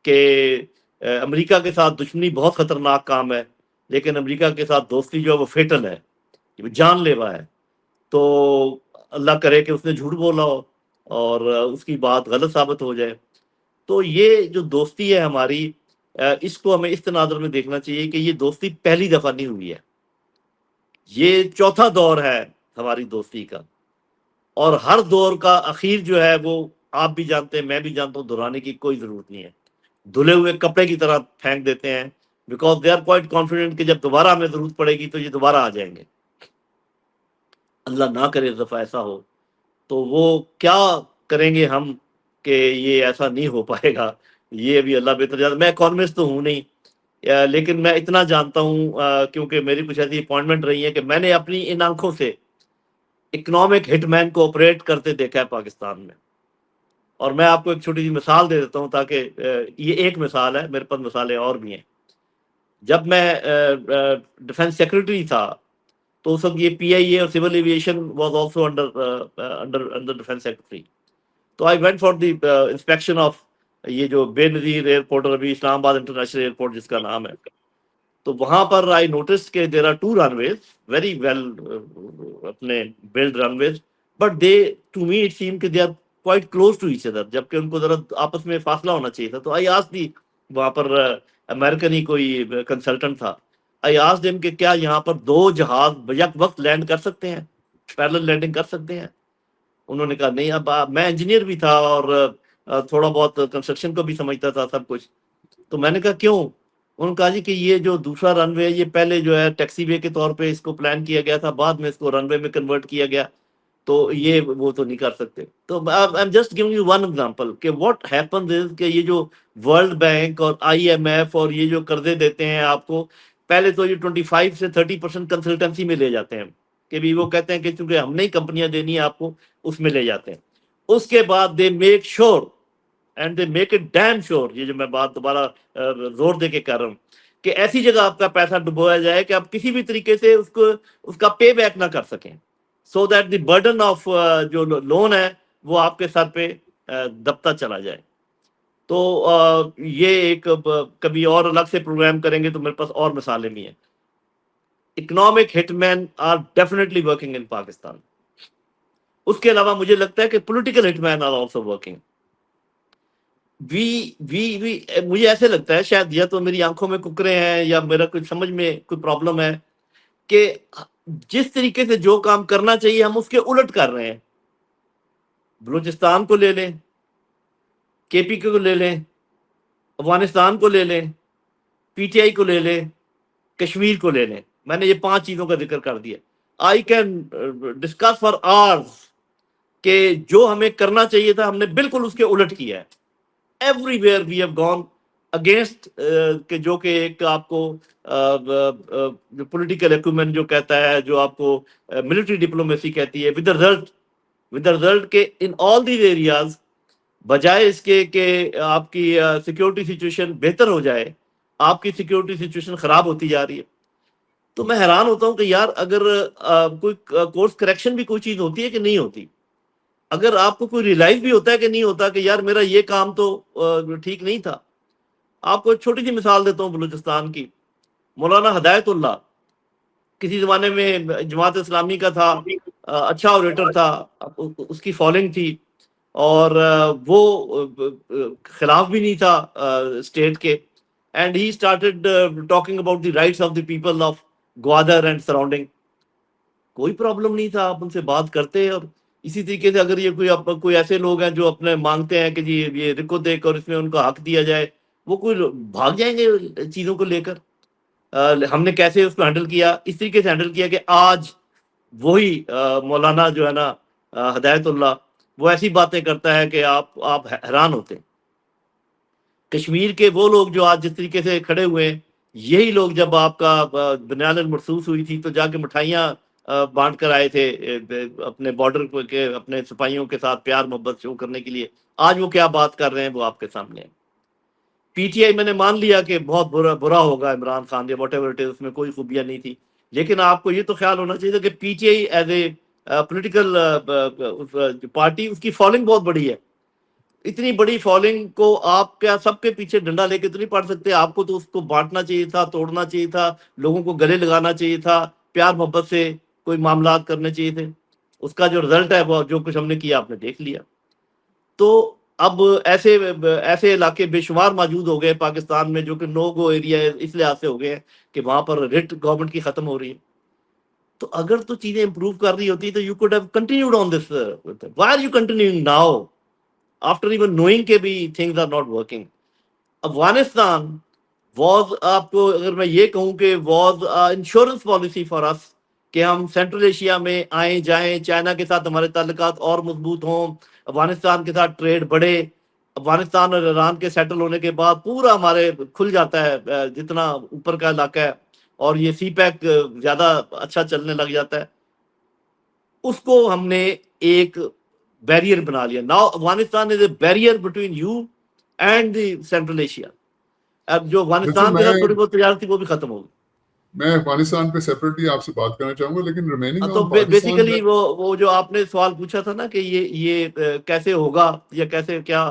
کہ امریکہ کے ساتھ دشمنی بہت خطرناک کام ہے، لیکن امریکہ کے ساتھ دوستی جو ہے وہ فیٹل ہے، وہ جان لیوا ہے. تو اللہ کرے کہ اس نے جھوٹ بولا ہو اور اس کی بات غلط ثابت ہو جائے. تو یہ جو دوستی ہے ہماری، اس کو ہمیں اس تناظر میں دیکھنا چاہیے کہ یہ دوستی پہلی دفعہ نہیں ہوئی ہے، یہ چوتھا دور ہے ہماری دوستی کا. اور ہر دور کا اخیر جو ہے وہ آپ بھی جانتے ہیں، میں بھی جانتا ہوں، دہرانے کی کوئی ضرورت نہیں ہے. دھلے ہوئے کپڑے کی طرح پھینک دیتے ہیں، because they are quite confident کہ جب دوبارہ ہمیں ضرورت پڑے گی تو یہ دوبارہ آ جائیں گے. اللہ نہ کرے اس دفعہ ایسا ہو تو وہ کیا کریں گے ہم کہ یہ ایسا نہیں ہو پائے گا. یہ بھی اللہ بہتر جانتا. میں اکانومسٹ تو ہوں نہیں، لیکن میں اتنا جانتا ہوں کیونکہ میری کچھ ایسی اپوائنٹمنٹ رہی ہے کہ میں نے اپنی ان آنکھوں سے اکنامک ہٹ مین کو آپریٹ کرتے دیکھا ہے پاکستان میں. اور میں آپ کو ایک چھوٹی سی مثال دے دیتا ہوں تاکہ یہ ایک مثال ہے، میرے پاس مثالیں اور بھی ہیں. جب میں ڈیفنس سیکرٹری تھا تو اس وقت یہ پی آئی اے اور civil aviation was also under defence secretary. تو I went for the inspection of یہ جو بے نظیر ایئرپورٹ اور ابھی اسلام آباد انٹرنیشنل ایئرپورٹ جس کا نام ہے. تو وہاں پر I notice that there are 2 runways very well اپنے build runways, but they to me it seem that they are quite close to each other, جبکہ ان کو ذرا آپس میں فاصلہ ہونا چاہیے تھا. تو I asked the وہاں پر امریکن ہی کوئی کنسلٹنٹ تھا, I asked him کہ کیا یہاں پر 2 جہاز یک وقت لینڈ کر سکتے ہیں, پیرلل لینڈنگ کر سکتے ہیں؟ انہوں نے کہا نہیں. اب میں انجینئر بھی تھا اور تھوڑا بہت کنسٹرکشن کو بھی سمجھتا تھا سب کچھ. تو میں نے کہا کیوں؟ انہوں نے کہا جی کہ یہ جو دوسرا رن وے ہے یہ پہلے جو ہے ٹیکسی وے کے طور پہ اس کو پلان کیا گیا تھا, بعد میں اس کو رن وے میں کنورٹ کیا گیا, تو یہ وہ تو نہیں کر سکتے. تو I am just giving you one example کہ واٹ ہیپنز از کہ یہ جو ورلڈ بینک اور IMF اور یہ جو قرضے دیتے ہیں آپ کو, پہلے تو یہ 25 سے 30% کنسلٹنسی میں لے جاتے ہیں کہ بھی وہ کہتے ہیں کہ چونکہ ہم نے ہی کمپنیاں دینی ہے آپ کو, اس میں لے جاتے ہیں. اس کے بعد they make sure and they make it damn sure, یہ جو میں بات دوبارہ زور دے کے کر رہا ہوں, کہ ایسی جگہ آپ کا پیسہ ڈبویا جائے کہ آپ کسی بھی طریقے سے اس کا پے بیک نہ کر سکیں, so that the burden of جو لون ہے وہ آپ کے سر پہ دبتا چلا جائے. تو یہ ایک کبھی اور الگ سے پروگرام کریں گے تو میرے پاس اور مثالیں بھی ہیں. Economic hit men are definitely working in Pakistan. اس کے علاوہ مجھے لگتا ہے کہ political hit men are also working. مجھے ایسے لگتا ہے, شاید یا تو میری آنکھوں میں ککرے ہیں یا میرا کچھ سمجھ میں کوئی پرابلم ہے, کہ جس طریقے سے جو کام کرنا چاہیے ہم اس کے الٹ کر رہے ہیں. بلوچستان کو لے لیں, KPK کو لے لیں, افغانستان کو لے لیں, PTI کو لے لیں, کشمیر کو لے لیں. میں نے یہ 5 چیزوں کا ذکر کر دیا. I can discuss for hours کہ جو ہمیں کرنا چاہیے تھا ہم نے بالکل اس کے الٹ کیا ہے. Everywhere we have gone against, کہ جو کہ ایک آپ کو پولیٹیکل ایکومن جو کہتا ہے, جو آپ کو ملٹری ڈپلومیسی کہتی ہے, ود دا رزلٹ کہ ان آل دیز ایریاز بجائے اس کے کہ آپ کی سیکورٹی سچویشن بہتر ہو جائے, آپ کی سیکورٹی سچویشن خراب ہوتی جا رہی ہے. تو میں حیران ہوتا ہوں کہ یار اگر کوئی کورس کریکشن بھی کوئی چیز ہوتی ہے کہ نہیں ہوتی, اگر آپ کو کوئی ریلائز بھی ہوتا ہے کہ نہیں ہوتا کہ یار میرا یہ کام تو ٹھیک نہیں تھا. آپ کو ایک چھوٹی سی مثال دیتا ہوں بلوچستان کی. مولانا ہدایت اللہ کسی زمانے میں جماعت اسلامی کا تھا, اچھا اوریٹر تھا, اس کی فالوئنگ تھی, اور وہ خلاف بھی نہیں تھا اسٹیٹ کے. And he started talking about the rights of the people of Gwadar and surrounding. کوئی پرابلم نہیں تھا, آپ ان سے بات کرتے. اور اسی طریقے سے اگر یہ کوئی ایسے لوگ ہیں جو اپنے مانگتے ہیں کہ جی یہ رکو دیک اور اس میں ان کا حق دیا جائے, وہ کوئی بھاگ جائیں گے چیزوں کو لے کر. ہم نے کیسے اس کو ہینڈل کیا, اس طریقے سے ہینڈل کیا کہ آج وہی مولانا جو ہے نا ہدایت اللہ, وہ ایسی باتیں کرتا ہے کہ آپ حیران ہوتے ہیں. کشمیر کے وہ لوگ جو آج جس طریقے سے کھڑے ہوئے ہیں, یہی لوگ جب آپ کا بنیاد المرصوص ہوئی تھی تو جا کے مٹھائیاں بانٹ کر آئے تھے اپنے بارڈر کے اپنے سپاہیوں کے ساتھ پیار محبت شو کرنے کے لیے. آج وہ کیا بات کر رہے ہیں وہ آپ کے سامنے ہیں. PTI میں نے مان لیا کہ بہت برا ہوگا عمران خان, یا واٹ ایور اٹ از, اس میں کوئی خوبیاں نہیں تھی, لیکن آپ کو یہ تو خیال ہونا چاہیے تھا کہ PTI as a political party, اس کی فالوئنگ بہت بڑی ہے. اتنی بڑی فالوئنگ کو آپ کیا سب کے پیچھے ڈنڈا لے کے تو نہیں پڑ سکتے. آپ کو تو اس کو بانٹنا چاہیے تھا, توڑنا چاہیے تھا, لوگوں کو گلے لگانا چاہیے تھا, پیار محبت سے کوئی معاملات کرنے چاہیے تھے. اس کا جو رزلٹ ہے وہ جو کچھ ہم نے کیا آپ نے دیکھ لیا. تو اب ایسے علاقے بے شمار موجود ہو گئے پاکستان میں جو کہ نو گو ایریا اس لحاظ سے ہو گئے ہیں کہ وہاں پر ریٹ گورنمنٹ کی ختم ہو رہی ہے. تو اگر تو چیزیں امپروو کر رہی ہوتی تو you could have continued on this. Why are you continuing now after even knowing کہ بھی things are not working. Afghanistan was, آپ کو اگر میں یہ کہوں کہ was insurance policy for us, کہ ہم سینٹرل ایشیا میں آئیں جائیں, چائنا کے ساتھ ہمارے تعلقات اور مضبوط ہوں, افغانستان کے ساتھ ٹریڈ بڑھے. افغانستان اور ایران کے سیٹل ہونے کے بعد پورا ہمارے کھل جاتا ہے جتنا اوپر کا علاقہ ہے, اور یہ سی پیک زیادہ اچھا چلنے لگ جاتا ہے. اس کو ہم نے ایک بیریئر بنا لیا. Now Afghanistan is a barrier between you and the central Asia. اب جو افغانستان کے ساتھ تھوڑی بہت تجارت تھی وہ بھی ختم ہوگی. میں افغانستان پہ سیپریٹلی آپ سے بات کرنا چاہوں گا, لیکن ریمیننگ تو آن پاکستان بیسیکلی وہ جو آپ نے سوال پوچھا تھا نا کہ یہ کیسے ہوگا یا کیسے کیا,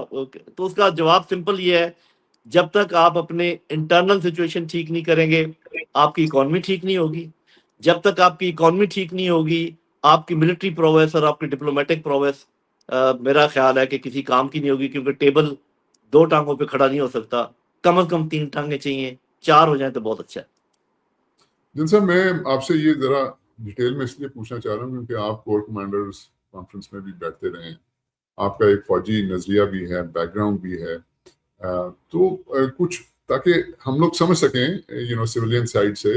تو اس کا جواب سمپل یہ ہے, جب تک آپ اپنے انٹرنل سچویشن ٹھیک نہیں کریں گے آپ کی اکانومی ٹھیک نہیں ہوگی. جب تک آپ کی اکانومی ٹھیک نہیں ہوگی آپ کی ملٹری پرویس اور آپ کی ڈپلومیٹک پرویس میرا خیال ہے کہ کسی کام کی نہیں ہوگی، کیونکہ ٹیبل 2 ٹانگوں پہ کھڑا نہیں ہو سکتا، کم از کم 3 ٹانگیں چاہیے، 4 ہو جائیں تو بہت اچھا ہے۔ جن صاحب میں آپ سے یہ ذرا ڈیٹیل میں اس لیے پوچھنا چاہ رہا ہوں کیونکہ آپ کور کمانڈرز کانفرنس میں بھی بیٹھتے رہے ہیں، آپ کا ایک فوجی نظریہ بھی ہے، بیک گراؤنڈ بھی ہے، تو کچھ تاکہ ہم لوگ سمجھ سکیں سویلین سائڈ سے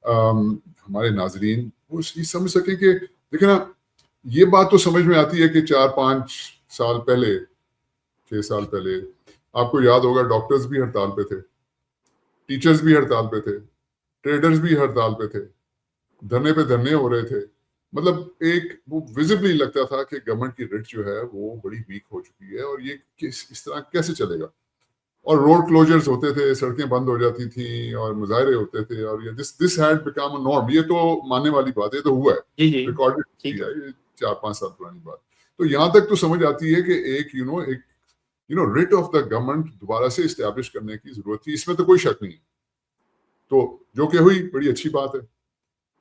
ہمارے ناظرین وہ یہ سمجھ سکیں کہ دیکھیں نا، یہ بات تو سمجھ میں آتی ہے کہ 4-5 سال پہلے 6 سال پہلے آپ کو یاد ہوگا ڈاکٹرز بھی ہڑتال پہ تھے، ٹیچرز بھی ہڑتال پہ تھے، ٹریڈرز بھی ہڑتال پہ تھے، دھرنے پہ دھرنے ہو رہے تھے، مطلب ایک وہ وزبلی لگتا تھا کہ گورنمنٹ کی رٹ جو ہے وہ بڑی ویک ہو چکی ہے اور یہ اس طرح کیسے چلے گا، اور روڈ کلوجرز ہوتے تھے، سڑکیں بند ہو جاتی تھیں اور مظاہرے ہوتے تھے، اور یہ دس ہیڈ بیکم اے نارم، یہ تو ماننے والی بات ہے، تو ہوا ہے، جی جی ریکارڈڈ ٹھیک ہے، ہے۔ یہ 4-5 سال پرانی بات، تو یہاں تک تو سمجھ آتی ہے کہ ایک ریٹ آف دا گورنمنٹ دوبارہ سے اسٹیبلش کرنے کی ضرورت تھی، اس میں تو کوئی شک نہیں ہے، تو جو کہ ہوئی بڑی اچھی بات ہے۔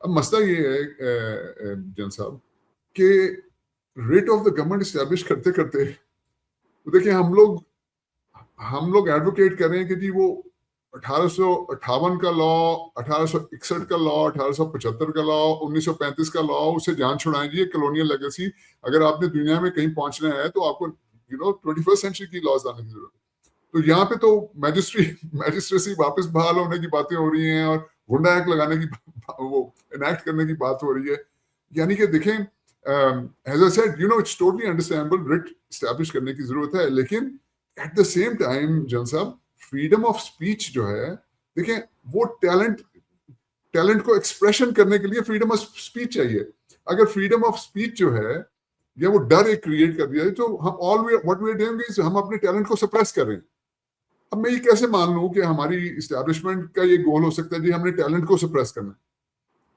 اب مسئلہ یہ ہے جن صاحب کہ rate of the government establish کرتے کرتے دیکھیں ہم لوگ ایڈوکیٹ کر رہے ہیں کہ جی وہ 1858 کا لا، 1861 کا لا، 1875 کا لا، 1935 کا لا، اسے جان چھڑائیں جی، کلونیل لیگیسی، اگر آپ نے دنیا میں کہیں پہنچنا ہے تو آپ کو 21 سینچری کی لاز لانے کی ضرورت ہے۔ تو یہاں پہ تو میجسٹریسی واپس بحال ہونے کی باتیں ہو رہی ہیں اور گنڈا ایکٹ لگانے کی وہ انیکٹ کرنے کی بات ہو رہی ہے، یعنی کہ دیکھیں as I said, it's totally understandable writ establish کرنے کی ضرورت ہے، لیکن at the same time جن صاحب freedom of speech جو ہے، دیکھیں وہ ٹیلنٹ کو ایکسپریشن کرنے کے لیے freedom of speech چاہیے، اگر freedom of speech جو ہے یا وہ ڈر ایک کریٹ کر دیا ہے تو ہم what we are doing is ہم اپنے ٹیلنٹ کو سپریس کر رہے ہیں۔ اب میں یہ کیسے مان لوں کہ ہماری اسٹیبلشمنٹ کا یہ گول ہو سکتا ہے جی ہم نے ٹیلنٹ کو سپریس کرنا ہے؟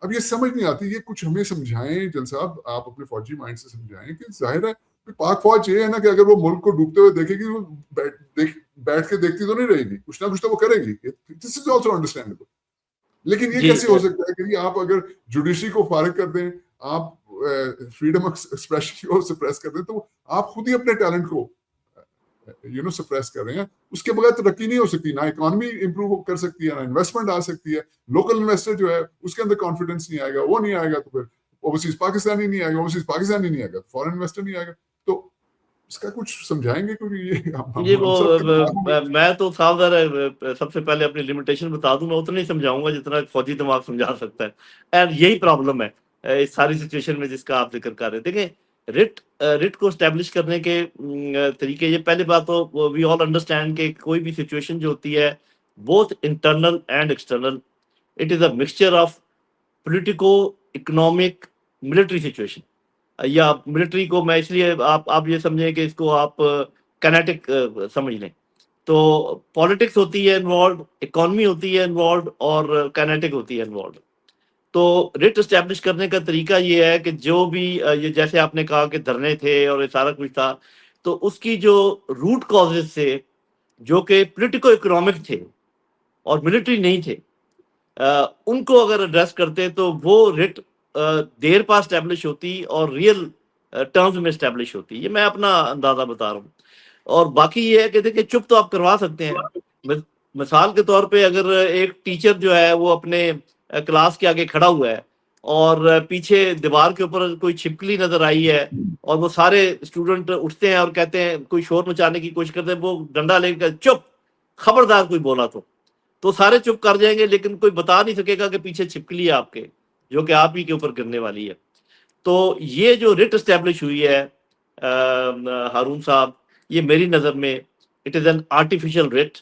اب یہ سمجھ نہیں آتی، یہ کچھ ہمیں سمجھائیں جن صاحب، آپ اپنے فوجی مائنڈ سے سمجھائیں کہ ظاہر ہے پاک فوج یہ ہے نا کہ اگر وہ ملک کو ڈوبتے ہوئے دیکھے گی، وہ بیٹھ کے دیکھتی تو نہیں رہے گی، کچھ نہ کچھ تو وہ کرے گی، دس از آلسو انڈرسٹینڈیبل، لیکن یہ جی کیسے ہو سکتا ہے کہ آپ اگر جوڈیشری کو فارغ کر دیں، آپ فریڈم آف ایکسپریشن کو سپریس کر دیں، تو آپ خود ہی اپنے ٹیلنٹ کو سپریس کر رہے ہیں، اس کے بغیر ترقی نہیں ہو سکتی، نہ اکانومی امپروو کر سکتی ہے، نہ انویسٹمنٹ آ سکتی ہے، لوکل انویسٹر جو ہے اس کے اندر کانفیڈنس نہیں آئے گا، وہ نہیں آئے گا تو پھر اوورسیز پاکستانی نہیں آئے گا، اوورسیز پاکستانی نہیں آئے گا، فورن انویسٹر نہیں آئے گا، تو اس کا کچھ سمجھائیں گے کیونکہ یہ جی ہم سب کے دماغوں میں میں تو صاف ظاہر ہے، سب سے پہلے اپنی لمیٹیشن بتا دوں، میں اتنا ہی سمجھاؤں گا جتنا فوجی دماغ سمجھا سکتا ہے، اینڈ یہی پرابلم ہے اس ساری سچویشن میں جس کا آپ ذکر کر رہے ہیں۔ دیکھیں رٹ کو اسٹیبلش کرنے کے طریقے، یہ پہلی بات تو وی آل انڈرسٹینڈ کہ کوئی بھی سچویشن جو ہوتی ہے both internal and external, it is a mixture of politico economic military situation, یا ملٹری کو میں اس لیے آپ یہ سمجھیں کہ اس کو آپ کینیٹک سمجھ لیں، تو پالیٹکس ہوتی ہے انوالوڈ، اکانومی ہوتی ہے انوالوڈ، اور کینیٹک ہوتی ہے انوالوڈ۔ تو ریٹ اسٹیبلش کرنے کا طریقہ یہ ہے کہ جو بھی یہ جیسے آپ نے کہا کہ دھرنے تھے اور یہ سارا کچھ تھا، تو اس کی جو روٹ کازز تھے جو کہ پولیٹیکو اکنامک تھے اور ملٹری نہیں تھے، ان کو اگر ایڈریس کرتے تو وہ ریٹ دیر پا اسٹیبلش ہوتی اور ریئل ٹرمز میں اسٹیبلش ہوتی۔ یہ میں اپنا اندازہ بتا رہا ہوں، اور باقی یہ ہے کہ دیکھیں چپ تو آپ کروا سکتے ہیں، مثال کے طور پہ اگر ایک ٹیچر جو ہے وہ اپنے کلاس کے آگے کھڑا ہوا ہے اور پیچھے دیوار کے اوپر کوئی چھپکلی نظر آئی ہے اور وہ سارے اسٹوڈنٹ اٹھتے ہیں اور کہتے ہیں، کوئی شور مچانے کی کوشش کرتے ہیں، وہ ڈنڈا لے کر چپ، خبردار کوئی بولا تو سارے چپ کر جائیں گے، لیکن کوئی بتا نہیں سکے گا کہ پیچھے چھپکلی ہے آپ کے جو کہ آپ ہی کے اوپر گرنے والی ہے۔ تو یہ جو ریٹ اسٹیبلش ہوئی ہے ہارون صاحب، یہ میری نظر میں it is an artificial rate,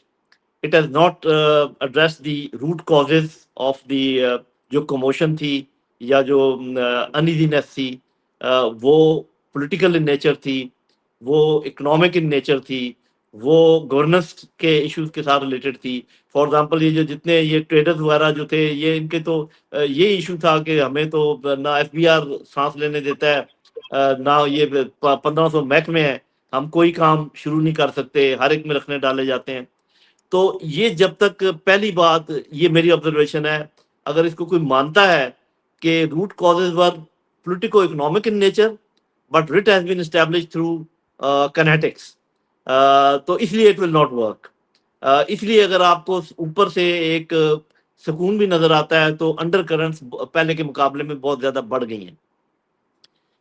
it has not address the root causes of the جو کموشن تھی یا جو انیزینس تھی، وہ پولیٹیکل ان نیچر تھی، وہ اکنامک ان نیچر تھی، وہ گورننس کے ایشوز کے ساتھ ریلیٹڈ تھی۔ فار ایگزامپل یہ جو جتنے یہ ٹریڈرز وغیرہ جو تھے، یہ ان کے تو یہ ایشو تھا کہ ہمیں تو نہ ایف بی آر سانس لینے دیتا ہے، نہ یہ 1500 محکمے ہیں، ہم کوئی کام شروع نہیں کر سکتے، ہر ایک میں رکھنے ڈالے جاتے ہیں۔ تو یہ جب تک پہلی بات، یہ میری آبزرویشن ہے، اگر اس کو کوئی مانتا ہے کہ root causes were politico economic in nature, but writ has been established through kinetics. تو اس لیے it will not work. اس لیے اگر آپ کو اوپر سے ایک سکون بھی نظر آتا ہے تو انڈر کرنٹس پہلے کے مقابلے میں بہت زیادہ بڑھ گئی ہیں.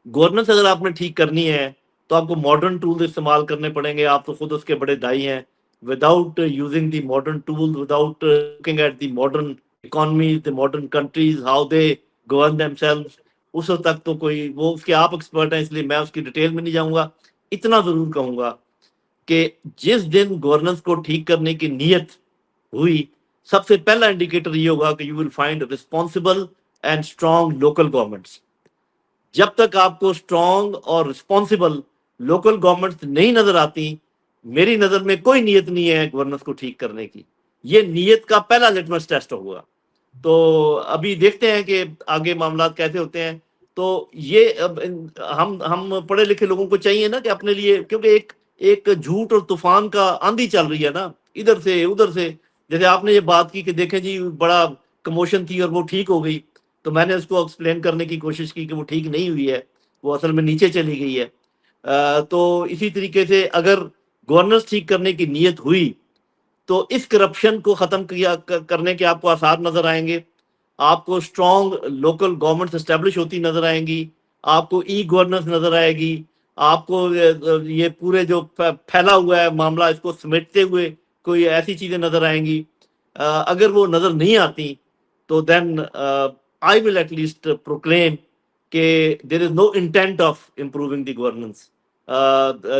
گورننس اگر آپ نے ٹھیک کرنی ہے تو آپ کو ماڈرن ٹولز استعمال کرنے پڑیں گے. آپ تو خود اس کے بڑے دائی ہیں. Without using the modern tools, without looking at the modern economies, the modern countries, how they govern themselves, اس وقت تک تو کوئی وہ اس کے آپ ایکسپرٹ ہیں, اس لیے میں اس کی ڈیٹیل میں نہیں جاؤں گا. اتنا ضرور کہوں گا کہ جس دن گورننس کو ٹھیک کرنے کی نیت ہوئی, سب سے پہلا انڈیکیٹر یہ ہوگا کہ you will find responsible and strong local governments. جب تک آپ کو اسٹرانگ اور رسپانسبل لوکل گورنمنٹس نہیں نظر آتی, میری نظر میں کوئی نیت نہیں ہے گورننس کو ٹھیک کرنے کی. یہ نیت کا پہلا لٹمس ٹیسٹ ہوگا. تو ابھی دیکھتے ہیں کہ آگے معاملات کیسے ہوتے ہیں. تو یہ ہم پڑھے لکھے لوگوں کو چاہیے نا کہ اپنے لیے, کیونکہ ایک جھوٹ اور طوفان کا آندھی چل رہی ہے نا ادھر سے ادھر سے. جیسے آپ نے یہ بات کی کہ دیکھیں جی بڑا کموشن تھی اور وہ ٹھیک ہو گئی, تو میں نے اس کو ایکسپلین کرنے کی کوشش کی کہ وہ ٹھیک نہیں ہوئی ہے, وہ اصل میں نیچے چلی گئی ہے. تو اسی طریقے سے اگر گورننس ٹھیک کرنے کی نیت ہوئی تو اس کرپشن کو ختم کرنے کے آپ کو آثار نظر آئیں گے. آپ کو اسٹرانگ لوکل گورنمنٹس اسٹیبلش ہوتی نظر آئیں گی. آپ کو ای گورننس نظر آئے گی. آپ کو یہ پورے جو پھیلا ہوا ہے معاملہ, اس کو سمیٹتے ہوئے کوئی ایسی چیزیں نظر آئیں گی. اگر وہ نظر نہیں آتی تو دین I will at least proclaim کہ there is no intent of improving the governance.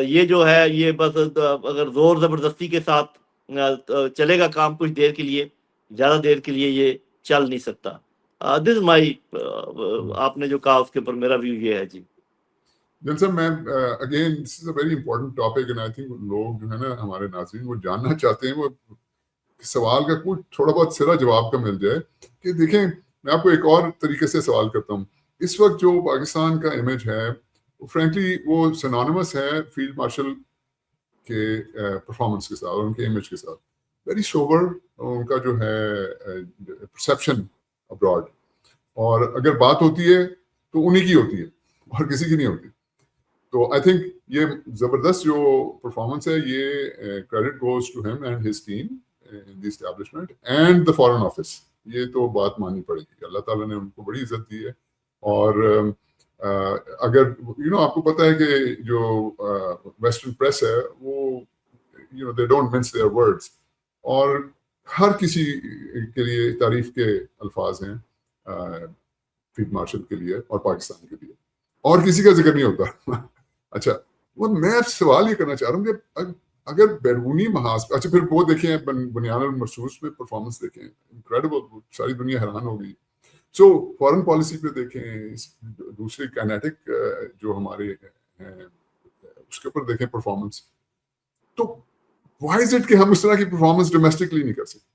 یہ جو ہے یہ بس اگر زور زبردستی کے ساتھ چلے گا کام کچھ دیر کے لیے, زیادہ دیر کے لیے یہ چل نہیں سکتا. دس از مائی, آپ نے جو کہا اس کے اوپر میرا ویو یہ ہے. جی دل صاحب, میں again this is a very important topic and I think لوگ جو ہے نا ہمارے ناظرین وہ جاننا چاہتے ہیں, وہ سوال کا کچھ تھوڑا بہت سرا جواب کا مل جائے. کہ دیکھیں میں آپ کو ایک اور طریقے سے سوال کرتا ہوں. اس وقت جو پاکستان کا امیج ہے فرینکلی وہ سینونیمس ہے فیلڈ مارشل کے پرفارمنس کے ساتھ اور ان کے امیج کے ساتھ. ویری سوبر ان کا جو ہے پرسیپشن ابراڈ, اور اگر بات ہوتی ہے تو انہی کی ہوتی ہے اور کسی کی نہیں ہوتی. تو آئی تھنک یہ زبردست جو پرفارمنس ہے یہ credit goes to him and his team in the establishment and the foreign office. یہ تو بات ماننی پڑے گی. اللہ تعالیٰ نے ان کو بڑی عزت دی ہے. اور اگر آپ کو پتہ ہے کہ جو ویسٹرن پریس ہے وہ they don't mince their words, اور ہر کسی کے لیے تعریف کے الفاظ ہیں فیلڈ مارشل کے لیے اور پاکستان کے لیے, اور کسی کا ذکر نہیں ہوتا. اچھا, وہ میں آپ سے سوال یہ کرنا چاہ رہا ہوں کہ اگر بیرونی محاذ پہ, اچھا پھر وہ دیکھیں بنیان المرصوص میں پرفارمنس دیکھیں, انکریڈیبل, ساری دنیا حیران ہو گئی. سو فارن پالیسی پہ دیکھیں, دوسرے کائنیٹک جو ہمارے ہیں اس کے اوپر دیکھیں پرفارمنس. تو وائی از اٹ کہ ہم اس طرح کی پرفارمنس ڈومیسٹکلی نہیں کر سکتے؟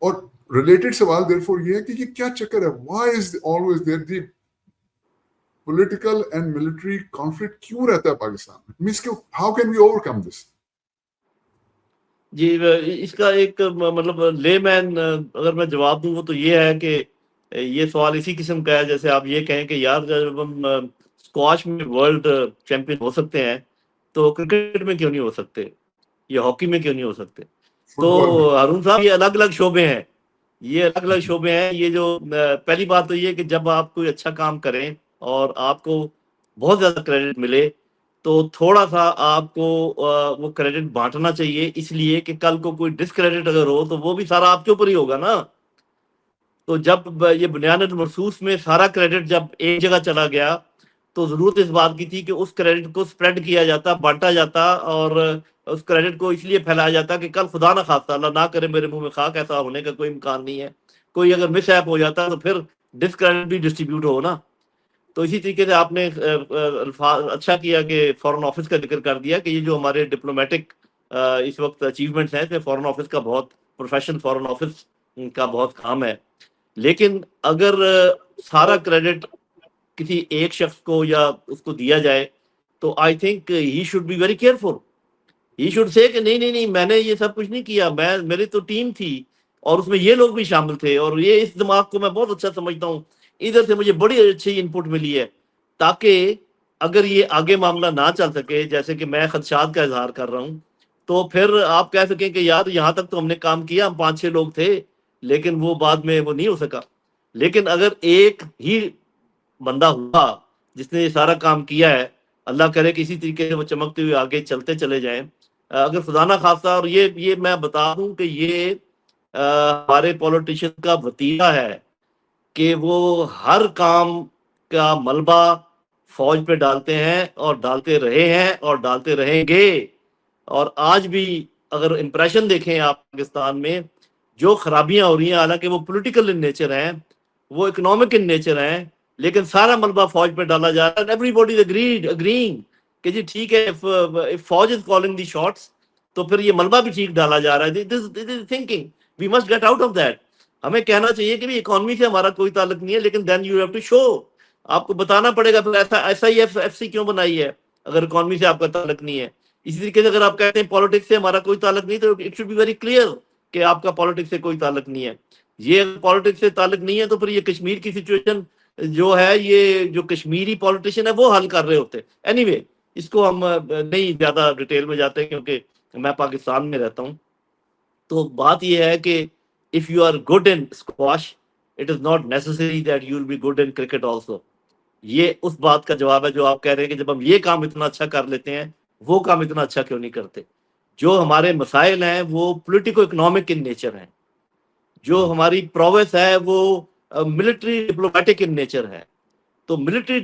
اور ریلیٹڈ سوال دیر فور یہ ہے کہ یہ کیا چکر ہے, why is always there the political and military conflict کیوں رہتا ہے پاکستان میں؟ How can we overcome this? جی اس کا ایک مطلب لے مین اگر میں جواب دوں وہ تو یہ ہے کہ یہ سوال اسی قسم کا ہے جیسے آپ یہ کہیں کہ یار جب ہم اسکواش میں ورلڈ چیمپئن ہو سکتے ہیں تو کرکٹ میں کیوں نہیں ہو سکتے, یا ہاکی میں کیوں نہیں ہو سکتے؟ تو ہارون صاحب یہ الگ الگ شعبے ہیں, یہ الگ الگ شعبے ہیں. یہ جو پہلی بات تو یہ کہ جب آپ کوئی اچھا کام کریں اور آپ کو بہت زیادہ کریڈٹ ملے تو تھوڑا سا آپ کو وہ کریڈٹ بانٹنا چاہیے, اس لیے کہ کل کو کوئی ڈسکریڈٹ اگر ہو تو وہ بھی سارا آپ کے اوپر ہی ہوگا نا. تو جب یہ بنیان المرصوص میں سارا کریڈٹ جب ایک جگہ چلا گیا تو ضرورت اس بات کی تھی کہ اس کریڈٹ کو سپریڈ کیا جاتا, بانٹا جاتا, اور اس کریڈٹ کو اس لیے پھیلایا جاتا کہ کل خدا نہ خواستہ, اللہ نہ کرے میرے منہ میں خاک, ایسا ہونے کا کوئی امکان نہیں ہے, کوئی اگر مس ایپ ہو جاتا تو پھر ڈسکریڈٹ بھی ڈسٹریبیوٹ ہو نا. تو اسی طریقے سے آپ نے اچھا کیا کہ فارن آفس کا ذکر کر دیا کہ یہ جو ہمارے ڈپلومیٹک اس وقت اچیومنٹس ہیں, اس میں فارن آفس کا بہت پروفیشنل فارن آفس کا بہت کام ہے. لیکن اگر سارا کریڈٹ کسی ایک شخص کو یا اس کو دیا جائے تو I think he should be very careful. He should say کہ نہیں میں نے یہ سب کچھ نہیں کیا, میری تو ٹیم تھی اور اس میں یہ لوگ بھی شامل تھے, اور یہ اس دماغ کو میں بہت اچھا سمجھتا ہوں, ادھر سے مجھے بڑی اچھی ان پٹ ملی ہے, تاکہ اگر یہ آگے معاملہ نہ چل سکے، جیسے کہ میں خدشات کا اظہار کر رہا ہوں، تو پھر آپ کہہ سکیں کہ یار یہاں تک تو ہم نے کام کیا، ہم 5-6 لوگ تھے، لیکن وہ بعد میں وہ نہیں ہو سکا. لیکن اگر ایک ہی بندہ ہوا جس نے یہ سارا کام کیا ہے، اللہ کرے کہ اسی طریقے سے وہ چمکتے ہوئے آگے چلتے چلے جائیں. اگر خدا نہ خواستہ، اور یہ میں بتا دوں کہ یہ ہمارے پولیٹیشین کا وتیرہ ہے کہ وہ ہر کام کا ملبہ فوج پہ ڈالتے ہیں، اور ڈالتے رہے ہیں اور ڈالتے رہیں گے. اور آج بھی اگر امپریشن دیکھیں آپ پاکستان میں، جو خرابیاں ہو رہی ہیں، حالانکہ وہ پولیٹیکل ان نیچر ہیں، وہ اکنامک ان نیچر ہیں، لیکن سارا ملبہ فوج پہ ڈالا جا رہا ہے. ایوری باڈی اگرینگ کہ جی ٹھیک ہے، فوج از کالنگ دی شاٹس، تو پھر یہ ملبہ بھی ٹھیک ڈالا جا رہا ہے. Thinking we must get out of that. ہمیں کہنا چاہیے کہ اکانومی سے ہمارا کوئی تعلق نہیں ہے، لیکن then you have to show. آپ کو بتانا پڑے گا پھر ایسا ہی ایف سی کیوں بنائی ہے اگر اکانومی سے آپ کا تعلق نہیں ہے. اسی طریقے سے اگر آپ کہتے ہیں پالیٹکس سے ہمارا کوئی تعلق نہیں، تو it should be very clear کہ آپ کا پالیٹکس سے کوئی تعلق نہیں ہے. یہ پالیٹکس سے تعلق نہیں ہے تو پھر یہ کشمیر کی سچویشن جو ہے، یہ جو کشمیری پالیٹیشین ہے وہ حل کر رہے ہوتے. اینی وے، اس کو ہم نہیں زیادہ ڈیٹیل میں جاتے کیونکہ میں پاکستان میں رہتا ہوں. تو بات یہ ہے کہ if you are good in squash, it is not necessary that you will be good in cricket also. یہ اس بات کا جواب ہے جو آپ کہہ رہے ہیں کہ جب ہم یہ کام اتنا اچھا کر لیتے ہیں، وہ کام اتنا اچھا کیوں نہیں کرتے. جو ہمارے مسائل ہیں وہ پولیٹیکو اکنامک ان نیچر ہیں. جو ہماری پروگریس ہے وہ ملٹری ڈپلومیٹک ان نیچر ہے. تو ملٹری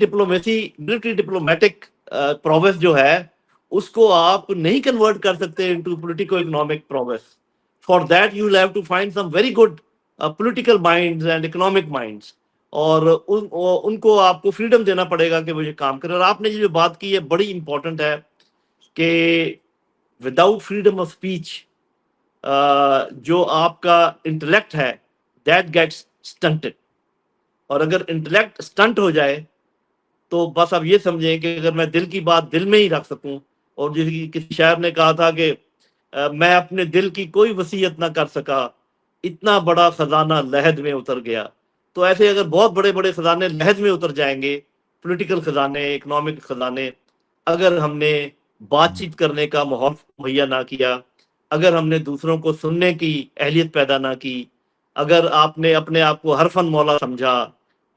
ڈپلومیٹک پروگریس جو ہے، اس کو آپ نہیں کنورٹ کر سکتے into politico economic progress. For that you will have to find some very good political minds and economic minds, اور ان کو آپ کو فریڈم دینا پڑے گا کہ وہ یہ کام کریں. اور آپ نے جو بات کی ہے بڑی امپورٹنٹ ہے کہ وداؤٹ فریڈم آف اسپیچ جو آپ کا انٹلیکٹ ہے دیٹ گیٹس اسٹنٹڈ. اور اگر انٹلیکٹ اسٹنٹ ہو جائے تو بس آپ یہ سمجھیں کہ اگر میں دل کی بات دل میں ہی رکھ سکوں، اور جیسے کہ کسی شاعر نے کہا تھا کہ میں اپنے دل کی کوئی وصیت نہ کر سکا، اتنا بڑا خزانہ لحد میں اتر گیا. تو ایسے اگر بہت بڑے بڑے خزانے لحد میں اتر جائیں گے، پولیٹیکل خزانے، اکنامک خزانے، اگر ہم نے بات چیت کرنے کا ماحول مہیا نہ کیا، اگر ہم نے دوسروں کو سننے کی اہلیت پیدا نہ کی، اگر آپ نے اپنے آپ کو حرفن مولا سمجھا،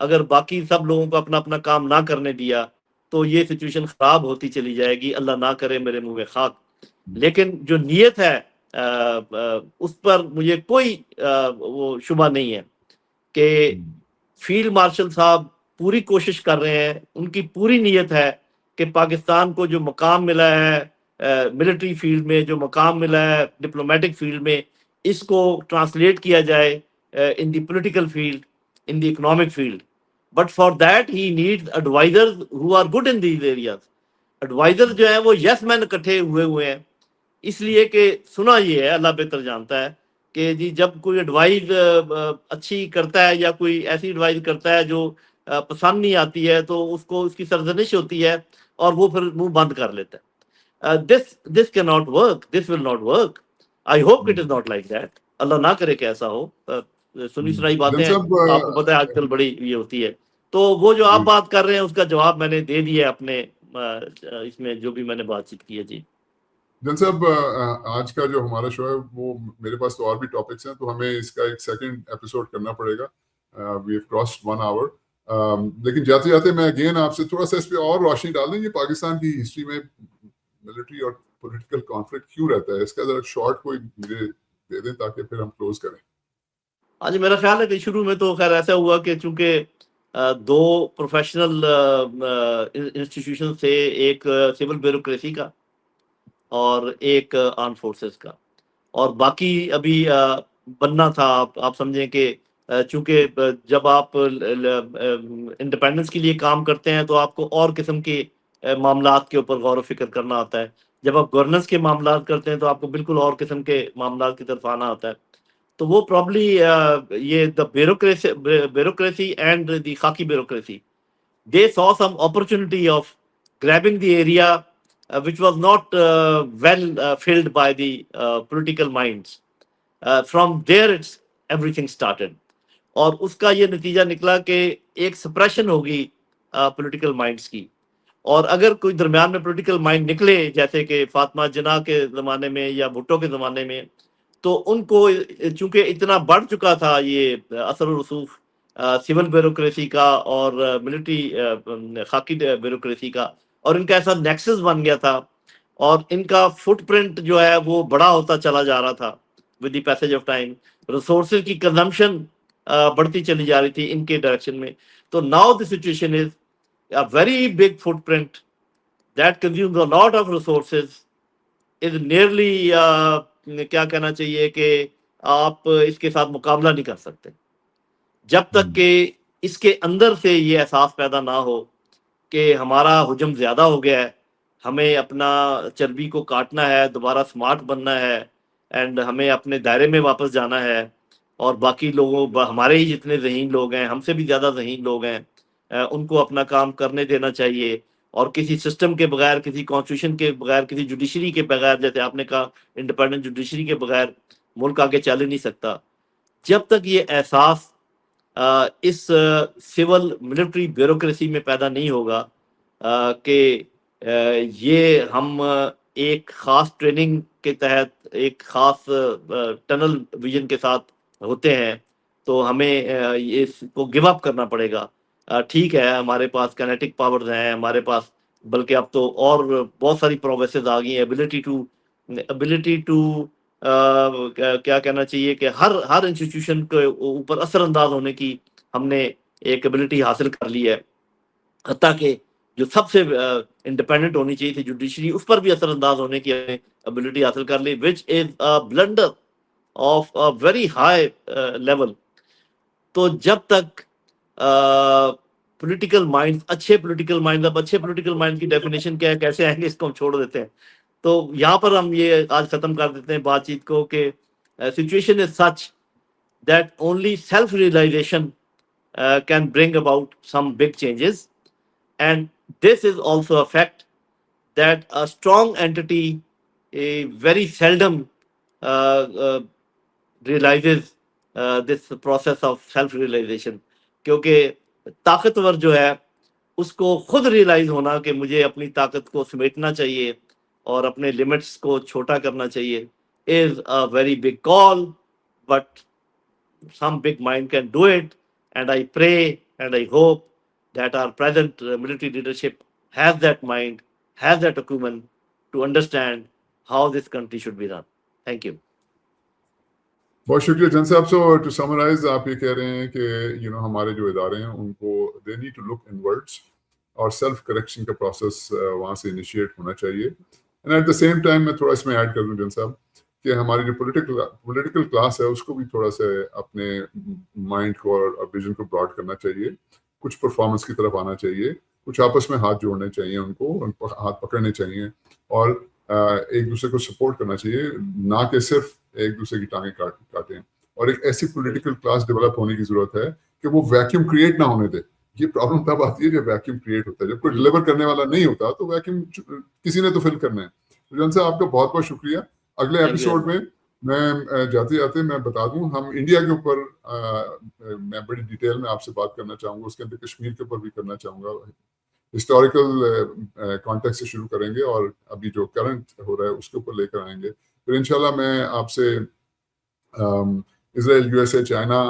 اگر باقی سب لوگوں کو اپنا اپنا کام نہ کرنے دیا، تو یہ سچویشن خراب ہوتی چلی جائے گی. اللہ نہ کرے میرے منہ میں خاک. لیکن جو نیت ہے اس پر مجھے کوئی وہ شبہ نہیں ہے کہ فیلڈ مارشل صاحب پوری کوشش کر رہے ہیں. ان کی پوری نیت ہے کہ پاکستان کو جو مقام ملا ہے ملٹری فیلڈ میں، جو مقام ملا ہے ڈپلومیٹک فیلڈ میں، اس کو ٹرانسلیٹ کیا جائے in the political field, in the economic field. But for that he needs advisors who are good in these areas. Advisors جو ہیں وہ یس مین اکٹھے ہوئے ہیں. اس لیے کہ سنا یہ ہے، اللہ بہتر جانتا ہے کہ جی جب کوئی ایڈوائز اچھی کرتا ہے یا کوئی ایسی ایڈوائز کرتا ہے جو پسند نہیں آتی ہے، تو اس کو اس کی سرزنش ہوتی ہے اور وہ پھر منہ بند کر لیتا ہے. this cannot work, this will not work. I hope it is not like that. اللہ نہ کرے کہ ایسا ہو. سنی سنائی باتیں آپ کو پتہ ہے آج کل بڑی یہ ہوتی ہے. تو وہ جو آپ بات کر رہے ہیں اس کا جواب میں نے دے دیا اپنے اس میں جو بھی میں نے بات چیت کی ہے. جی جن صاحب، آج کا جو ہمارا شو ہے وہ میرے پاس تو اور بھی ٹاپکس ہیں، تو ہمیں اس کا ایک سیکنڈ ایپیسوڈ کرنا پڑے گا. We have crossed 1 hour. لیکن جاتے جاتے میں اگین آپ سے تھوڑا سا اس پہ اور روشنی ڈال دیں. یہ پاکستان کی ہسٹری میں ملٹری اور پولیٹیکل کانفلکٹ کیوں رہتا ہے، اس کا ذرا شارٹ کوئی مجھے دے دیں تاکہ پھر ہم کلوز کریں. جی میرا خیال ہے کہ شروع میں تو خیر ایسا ہوا کہ چونکہ دو پروفیشنل انسٹیٹیوشن سے، ایک سول بیوروکریسی کا اور ایک آرم فورسز کا، اور باقی ابھی بننا تھا. آپ سمجھیں کہ چونکہ جب آپ انڈیپینڈنس کے لیے کام کرتے ہیں تو آپ کو اور قسم کے معاملات کے اوپر غور و فکر کرنا ہوتا ہے. جب آپ گورننس کے معاملات کرتے ہیں تو آپ کو بالکل اور قسم کے معاملات کی طرف آنا ہوتا ہے. تو وہ پرابلی یہ دا bureaucracy and the Khakee bureaucracy they saw some opportunity of grabbing the area which was not well filled by the political minds. From there it's everything started. اور اس کا یہ نتیجہ نکلا کہ ایک سپریشن ہوگی پولیٹیکل مائنڈس کی. اور اگر کوئی درمیان میں پولیٹیکل مائنڈ نکلے جیسے کہ فاطمہ جناح کے زمانے میں یا بھٹو کے زمانے میں، تو ان کو چونکہ اتنا بڑھ چکا تھا یہ اثر و رسوخ سول بیوروکریسی کا اور ملٹری خاکی بیوروکریسی کا، اور ان کا ایسا نیکسس بن گیا تھا، اور ان کا فٹ پرنٹ جو ہے وہ بڑا ہوتا چلا جا رہا تھا with the passage of time, resources کی کنزمپشن بڑھتی چلی جا رہی تھی ان کے ڈائریکشن میں. تو now the situation is a very big footprint that consumes a lot of resources is nearly کیا کہنا چاہیے کہ آپ اس کے ساتھ مقابلہ نہیں کر سکتے جب تک کہ اس کے اندر سے یہ احساس پیدا نہ ہو کہ ہمارا حجم زیادہ ہو گیا ہے، ہمیں اپنا چربی کو کاٹنا ہے، دوبارہ سمارٹ بننا ہے، اینڈ ہمیں اپنے دائرے میں واپس جانا ہے، اور باقی لوگوں ہمارے ہی جتنے ذہین لوگ ہیں، ہم سے بھی زیادہ ذہین لوگ ہیں، ان کو اپنا کام کرنے دینا چاہیے، اور کسی سسٹم کے بغیر، کسی کانسٹیٹیوشن کے بغیر، کسی جوڈیشری کے بغیر، جیسے آپ نے کہا انڈیپینڈنٹ جوڈیشری کے بغیر ملک آگے چل ہی نہیں سکتا. جب تک یہ احساس اس سول ملٹری بیوروکریسی میں پیدا نہیں ہوگا کہ یہ ہم ایک خاص ٹریننگ کے تحت ایک خاص ٹنل ویژن کے ساتھ ہوتے ہیں، تو ہمیں اس کو گیو اپ کرنا پڑے گا. ٹھیک ہے، ہمارے پاس کینیٹک پاورز ہیں، ہمارے پاس بلکہ اب تو اور بہت ساری پروگریسز آ گئی ہیں، ابیلٹی ٹو کیا کہنا چاہیے کہ ہر انسٹیٹیوشن کے اوپر اثر انداز ہونے کی ہم نے ایک ابیلٹی حاصل کر لی ہے، حتیٰ کہ جو سب سے انڈیپینڈنٹ ہونی چاہیے تھی جوڈیشری، اس پر بھی اثر انداز ہونے کی ابیلٹی حاصل کر لی، which is a blunder of a very high level. تو جب تک پولیٹیکل مائنڈ، اچھے پولیٹیکل مائنڈ، اب اچھے پولیٹیکل مائنڈ کی ڈیفینیشن کیا ہے، کیسے آئیں گے، اس کو ہم چھوڑ دیتے ہیں. تو یہاں پر ہم یہ آج ختم کر دیتے ہیں بات چیت کو کہ situation is such that only self realization can bring about some big changes, and this is also a fact that a strong entity very seldom realizes this process of self realization. کیونکہ طاقتور جو ہے اس کو خود realise ہونا کہ مجھے اپنی طاقت کو سمیٹنا چاہیے اور اپنے لمٹس کو چھوٹا کرنا چاہیے is a very big call, but some big mind can do it. And I pray and I hope that our present military leadership has that mind, has that acumen to understand how this country should be run. Thank you. بہت شکریہ جن صاحب. سو to summarize آپ یہ کہہ رہے ہیں کہ ہمارے جو ادارے ہیں ان کو دے نیڈ ٹو لک انورڈس، اور سیلف کریکشن کا پروسیس وہاں سے انیشیٹ ہونا چاہیے. And at the same time میں تھوڑا اس میں ایڈ کر دوں جن صاحب کہ ہماری جو پولیٹیکل کلاس ہے اس کو بھی تھوڑا سا اپنے مائنڈ کو اور ویژن کو براڈ کرنا چاہیے، کچھ پرفارمنس کی طرف آنا چاہیے، کچھ آپس میں ہاتھ جوڑنے چاہیے، ان کو ہاتھ پکڑنے چاہیے، اور ایک دوسرے کو سپورٹ کرنا چاہیے، نہ کہ صرف ایک دوسرے کی ٹانگیں کاٹیں. اور ایک ایسی پولیٹیکل کلاس ڈیولپ ہونے کی ضرورت ہے کہ وہ ویکیوم کریٹ نہ ہونے دے. یہ پرابلم تب آتی ہے جب ویکیوم کریٹ ہوتا ہے، جب کوئی ڈیلیور کرنے والا نہیں ہوتا تو ویکیوم کسی نے تو فل کرنا ہے. جن سے آپ کا بہت بہت شکریہ. اگلے ایپیسوڈ میں میں جاتے جاتے میں بتا دوں، ہم انڈیا کے اوپر میں بڑی ڈیٹیل میں آپ سے بات کرنا چاہوں گا، اس کے اندر کشمیر کے اوپر بھی کرنا چاہوں گا. ہسٹوریکل کانٹیکٹ سے شروع کریں گے اور ابھی جو کرنٹ ہو رہا ہے اس کے اوپر لے کر آئیں گے. پھر انشاءاللہ میں آپ سے Israel, U S A, China,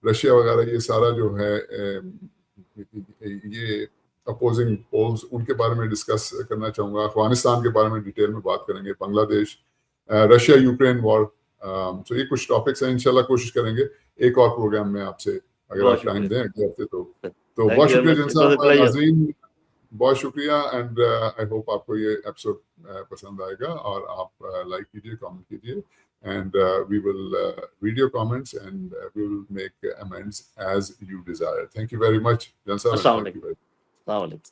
Russia وغیرہ یہ سارا جو ہے یہ اپوزنگ پولز ان کے بارے میں ڈسکس کرنا چاہوں گا. افغانستان کے بارے میں ڈیٹیل میں بات کریں گے، بنگلہ دیش، رشیا یوکرین وار. تو یہ کچھ ٹاپکس ہیں، انشاءاللہ کوشش کریں گے ایک اور پروگرام میں آپ سے اگر آپ ٹائم دیں اگلے ہفتے تو بہت شکریہ جن صاحب. ناظرین بہت شکریہ، اینڈ آئی ہوپ آپ کو یہ ایپیسوڈ پسند آئے گا، اور آپ لائک کیجیے، کامنٹ کیجیے، and we will read your comments and we will make amends as you desire. Thank you very much, Jan sir. Assalamu alaikum.